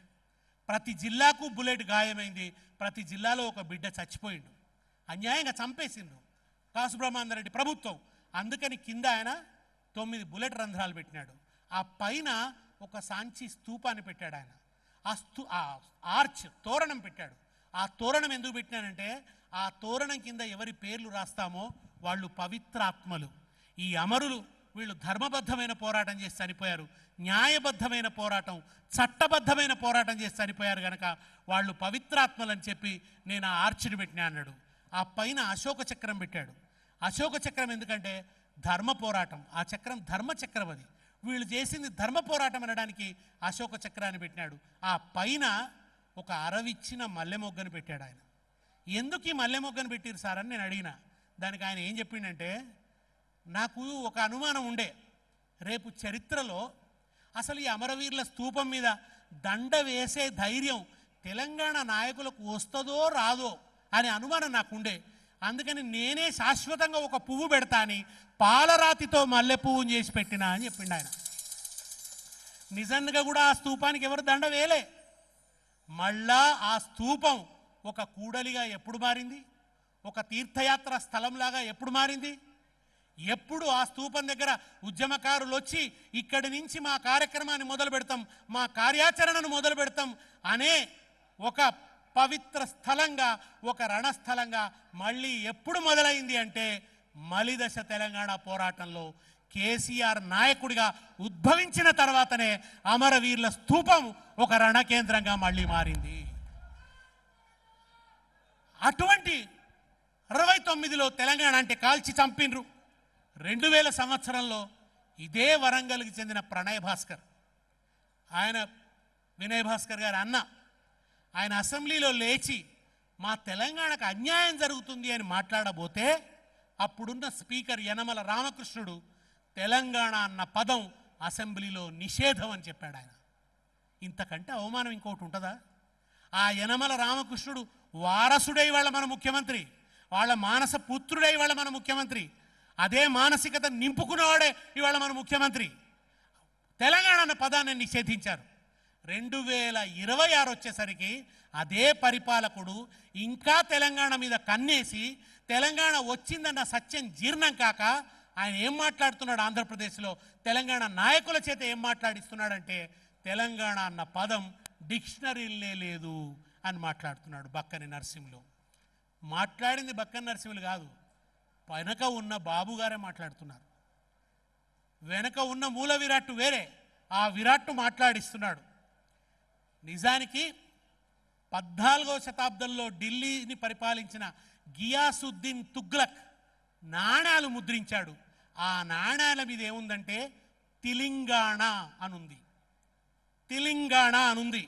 ప్రతి జిల్లాకు బుల్లెట్ గాయమైంది, ప్రతి జిల్లాలో ఒక బిడ్డ చచ్చిపోయిండు, అన్యాయంగా చంపేసిండు కాసుబ్రహ్మాందరెడ్డి ప్రభుత్వం. అందుకని కింద ఆయన 9 బుల్లెట్ రంధ్రాలు పెట్టినాడు. ఆ పైన ఒక సాంచి స్తూపాన్ని పెట్టాడు ఆయన. ఆ ఆర్చ్ తోరణం పెట్టాడు. ఆ తోరణం ఎందుకు పెట్టినాడంటే ఆ తోరణం కింద ఎవరి పేర్లు రాస్తామో వాళ్ళు పవిత్రాత్మలు. ఈ అమరులు వీళ్ళు ధర్మబద్ధమైన పోరాటం చేసి చనిపోయారు, న్యాయబద్ధమైన పోరాటం, చట్టబద్ధమైన పోరాటం చేసి చనిపోయారు కనుక వాళ్ళు పవిత్రాత్మలని చెప్పి నేను ఆ ఆర్చిని పెట్టినా అన్నాడు. ఆ పైన అశోక చక్రం పెట్టాడు. అశోక చక్రం ఎందుకంటే ధర్మ పోరాటం, ఆ చక్రం ధర్మ చక్రం. అది వీళ్ళు చేసింది ధర్మ పోరాటం అనడానికి అశోక చక్రాన్ని పెట్టినాడు. ఆ పైన ఒక అరవిచ్చిన మల్లె మొగ్గను పెట్టాడు ఆయన. ఎందుకు ఈ మల్లె మొగ్గను పెట్టిరు సార్ అని నేను అడిగిన. దానికి ఆయన ఏం చెప్పిండంటే, నాకు ఒక అనుమానం ఉండే, రేపు చరిత్రలో అసలు ఈ అమరవీరుల స్తూపం మీద దండ వేసే ధైర్యం తెలంగాణ నాయకులకు వస్తుందో రాదో అనే అనుమానం నాకుండే. అందుకని నేనే శాశ్వతంగా ఒక పువ్వు పెడతా అని పాలరాతితో మల్లె పువ్వుని చేసి పెట్టినా అని చెప్పిండు ఆయన. నిజంగా కూడా ఆ స్తూపానికి ఎవరు దండ వేలే. మళ్ళా ఆ స్తూపం ఒక కూడలిగా ఎప్పుడు మారింది, ఒక తీర్థయాత్ర స్థలంలాగా ఎప్పుడు మారింది, ఎప్పుడు ఆ స్తూపం దగ్గర ఉద్యమకారులు వచ్చి ఇక్కడి నుంచి మా కార్యక్రమాన్ని మొదలు పెడతాం, మా కార్యాచరణను మొదలు పెడతాం అనే ఒక పవిత్ర స్థలంగా, ఒక రణస్థలంగా మళ్ళీ ఎప్పుడు మొదలైంది అంటే మలిదశ తెలంగాణ పోరాటంలో కేసీఆర్ నాయకుడిగా ఉద్భవించిన తర్వాతనే అమరవీరుల స్తూపం ఒక రణకేంద్రంగా మళ్ళీ మారింది. అటువంటి 69లో తెలంగాణ అంటే కాల్చి చంపినరు. 2000 సంవత్సరంలో ఇదే వరంగల్కి చెందిన ప్రణయ్ భాస్కర్, ఆయన వినయ్ భాస్కర్ గారి అన్న, ఆయన అసెంబ్లీలో లేచి మా తెలంగాణకు అన్యాయం జరుగుతుంది అని మాట్లాడబోతే అప్పుడున్న స్పీకర్ యనమల రామకృష్ణుడు తెలంగాణ అన్న పదం అసెంబ్లీలో నిషేధం అని చెప్పాడు ఆయన. ఇంతకంటే అవమానం ఇంకోటి ఉంటుందా? ఆ యనమల రామకృష్ణుడు వారసుడై వాళ్ళ మన ముఖ్యమంత్రి, వాళ్ళ మానస పుత్రుడై వాళ్ళ మన ముఖ్యమంత్రి, అదే మానసికత నింపుకున్నవాడే ఇవాళ మన ముఖ్యమంత్రి. తెలంగాణ అన్న పదాన్ని నిషేధించారు. 2026 వచ్చేసరికి అదే పరిపాలకుడు ఇంకా తెలంగాణ మీద కన్నేసి తెలంగాణ వచ్చిందన్న సత్యం జీర్ణం కాక ఆయన ఏం మాట్లాడుతున్నాడు, ఆంధ్రప్రదేశ్లో తెలంగాణ నాయకుల చేత ఏం మాట్లాడిస్తున్నాడంటే తెలంగాణ అన్న పదం డిక్షనరీలే లేదు అని మాట్లాడుతున్నాడు. బక్కని నరసింహులు మాట్లాడింది బక్కని నరసింహులు కాదు, వెనక ఉన్న బాబు గారే మాట్లాడుతున్నారు. వెనక ఉన్న మూల విరాట్టు వేరే, ఆ విరాట్టు మాట్లాడిస్తున్నాడు. నిజానికి 14వ శతాబ్దంలో ఢిల్లీని పరిపాలించిన గియాసుద్దీన్ తుగ్లక్ నాణాలు ముద్రించాడు. ఆ నాణాల మీద ఏముందంటే తెలంగాణ అనుంది. తెలంగాణ అనుంది.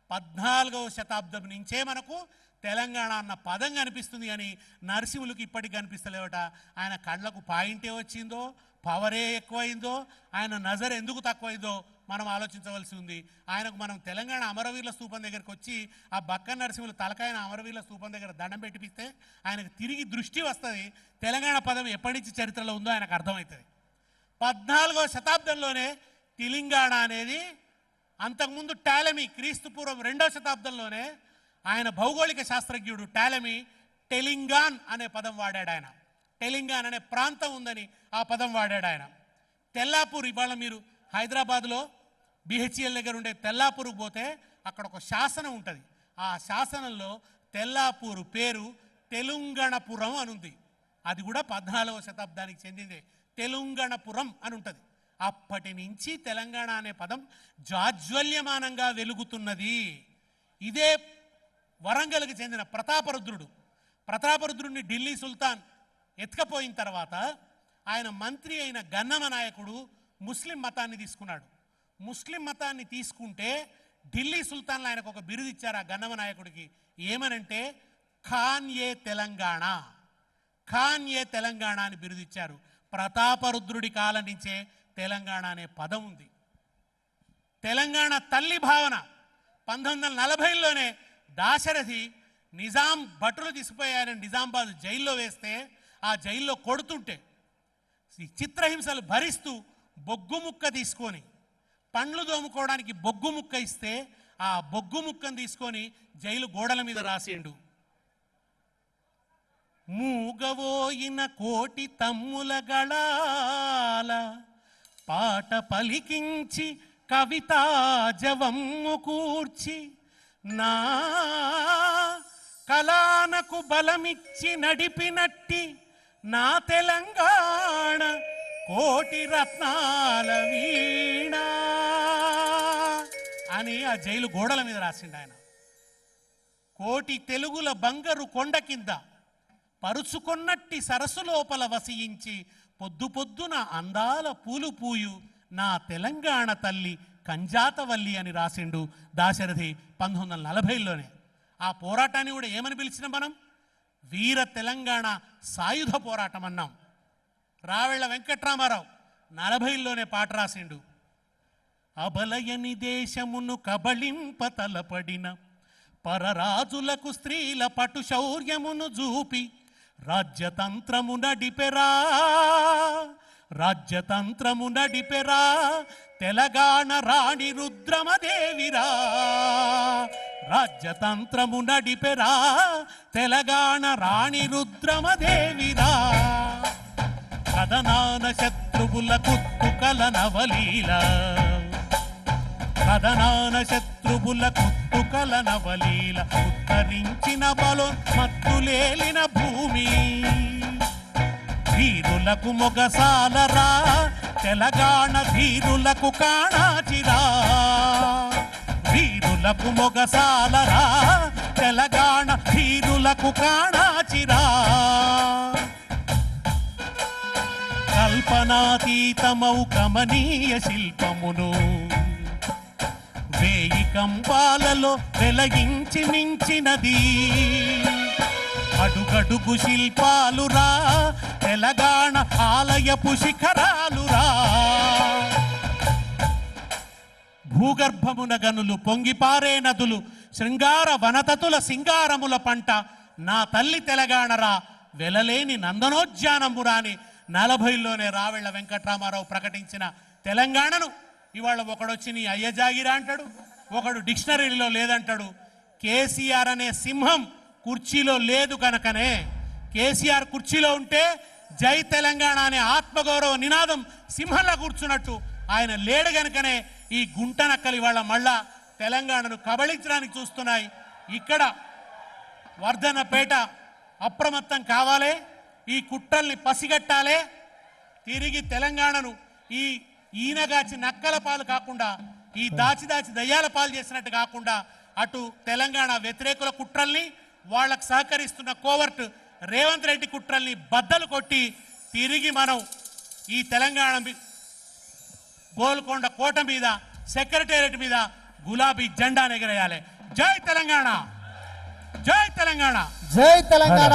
14వ శతాబ్దం నుంచే మనకు తెలంగాణ అన్న పదం కనిపిస్తుంది. కానీ నరసింహులకు ఇప్పటికి కనిపిస్తలేవట. ఆయన కళ్ళకు పాయింటే వచ్చిందో, పవరే ఎక్కువైందో, ఆయన నజర్ ఎందుకు తక్కువైందో మనం ఆలోచించవలసి ఉంది. ఆయనకు మనం తెలంగాణ అమరవీరుల స్తూపం దగ్గరికి వచ్చి ఆ బక్క నరసింహులు తలకాయన అమరవీరుల స్తూపం దగ్గర దండం పెట్టిపిస్తే ఆయనకు తిరిగి దృష్టి వస్తుంది. తెలంగాణ పదం ఎప్పటి నుంచి చరిత్రలో ఉందో ఆయనకు అర్థమవుతుంది. 14వ శతాబ్దంలోనే తెలంగాణ అనేది, అంతకుముందు టాలమీ క్రీస్తుపూర్వం 2వ శతాబ్దంలోనే ఆయన భౌగోళిక శాస్త్రజ్ఞుడు టాలమీ టెలింగాన్ అనే పదం వాడాడు. ఆయన టెలింగాన్ అనే ప్రాంతం ఉందని ఆ పదం వాడాడు ఆయన. తెల్లాపూర్, ఇవాళ మీరు హైదరాబాద్లో బిహెచ్ఎల్ దగ్గర ఉండే తెల్లాపూర్కి పోతే అక్కడ ఒక శాసనం ఉంటుంది. ఆ శాసనంలో తెల్లాపూరు పేరు తెలంగాణపురం అని ఉంది. అది కూడా 14వ శతాబ్దానికి చెందిందే. తెలంగాణపురం అని ఉంటుంది. అప్పటి నుంచి తెలంగాణ అనే పదం జాజ్వల్యమానంగా వెలుగుతున్నది. ఇదే వరంగల్కి చెందిన ప్రతాపరుద్రుడిని ఢిల్లీ సుల్తాన్ ఎత్తుకపోయిన తర్వాత ఆయన మంత్రి అయిన గన్నమ నాయకుడు ముస్లిం మతాన్ని తీసుకున్నాడు. ముస్లిం మతాన్ని తీసుకుంటే ఢిల్లీ సుల్తాన్లు ఆయనకు ఒక బిరుదు ఇచ్చారు ఆ గన్నమ నాయకుడికి. ఏమనంటే ఖాన్ ఏ తెలంగాణ, ఖాన్ ఏ తెలంగాణ అని బిరుదు ఇచ్చారు. ప్రతాపరుద్రుడి కాలం నుంచే తెలంగాణ అనే పదం ఉంది. తెలంగాణ తల్లి భావన 1940లోనే దాశరథి నిజాం భటులు తీసుకుపోయారని నిజామాబాద్ జైల్లో వేస్తే, ఆ జైల్లో కొడుతుంటే చిత్రహింసలు భరిస్తూ బొగ్గు ముక్క తీసుకొని పండ్లు దోముకోవడానికి బొగ్గు ముక్క ఇస్తే ఆ బొగ్గు ముక్కను తీసుకొని జైలు గోడల మీద రాసిండు. మూగవోయిన కోటి తమ్ముల గళాల పాట పలికించి కవితా జవమ్ము కూర్చి నా కళానకు బలమిచ్చి నడిపినట్టి నా తెలంగాణ కోటి రత్నాల వీణ అని ఆ జైలు గోడల మీద రాసిండు ఆయన. కోటి తెలుగుల బంగారు కొండ కింద పరుచుకొన్నట్టి సరస్సు లోపల వసించి పొద్దు పొద్దున అందాల పూలు పూయు నా తెలంగాణ తల్లి కంజాతవల్లి అని రాసిండు దాశరథి 1940లోనే. ఆ పోరాటాన్ని కూడా ఏమని పిలిచిన మనం? వీర తెలంగాణ సాయుధ పోరాటం అన్నాం. రావెళ్ళ వెంకట్రామారావు 40లోనే పాట రాసిండు. అబలయని దేశమును కబళింప తలపడిన పరరాజులకు స్త్రీల పటు శౌర్యమును చూపి రాజ్యతంత్రము నడిపెరా తెలంగాణ రాణి రుద్రమదేవిరా, రాజ్యతంత్రము నడిపెరా తెలంగాణ రాణి రుద్రమదేవిరా. కథనాన శత్రువుల కుత్తుకల నవలీల, కథనాన శత్రువుల కుత్తుకల నవలీల ఉత్తరించిన బలం మత్తులేలిన భూమి. వీరులకు మొగసాలరా తెలంగాణ ధీరులకు కాణాచిరా, వీరులకు మొగసాలరా తెలంగాణ ధీరులకు కాణాచిరా. కల్పనాతీతమౌ కమనీయ శిల్పమును వేయి కంపాలలో వెలగించి మించినది. అడుగడుగు శిల్పాలురా తెలంగాణ ఆలయపు శిఖరాలురా. భూగర్భమున గనులు పొంగిపారే నదులు శృంగార వనతతుల సింగారముల పంట నా తల్లి తెలంగాణరా వెలలేని నందనోద్యానమురా అని 40లోనే రావెళ్ళ వెంకట్రామారావు ప్రకటించిన తెలంగాణను ఇవాళ ఒకడొచ్చి నీ అయ్య జాగిరా అంటాడు, ఒకడు డిక్షనరీలో లేదంటాడు. కేసీఆర్ అనే సింహం కుర్చీలో లేదు కనుకనే, కేసీఆర్ కుర్చీలో ఉంటే జై తెలంగాణ అనే ఆత్మగౌరవ నినాదం సింహంలా కూర్చున్నట్టు ఆయన లేడు కనుకనే ఈ గుంటనక్కలు ఇవాళ మళ్ళా తెలంగాణను కబళించడానికి చూస్తున్నాయి. ఇక్కడ వర్ధనపేట అప్రమత్తం కావాలి, ఈ కుట్రల్ని పసిగట్టాలి. తిరిగి తెలంగాణను ఈ ఈనగాచి నక్కల పాలు కాకుండా, ఈ దాచి దయ్యాల పాలు చేసినట్టు కాకుండా అటు తెలంగాణ వ్యతిరేకుల కుట్రల్ని, వాళ్ళకు సహకరిస్తున్న కోవర్ట్ రేవంత్ రెడ్డి కుట్రల్ని బద్దలు కొట్టి తిరిగి మనం ఈ తెలంగాణ గోల్కొండ కోట మీద సెక్రటేరియట్ మీద గులాబీ జెండా ఎగరేయాలి. జై తెలంగాణ, జై తెలంగాణ, జై తెలంగాణ.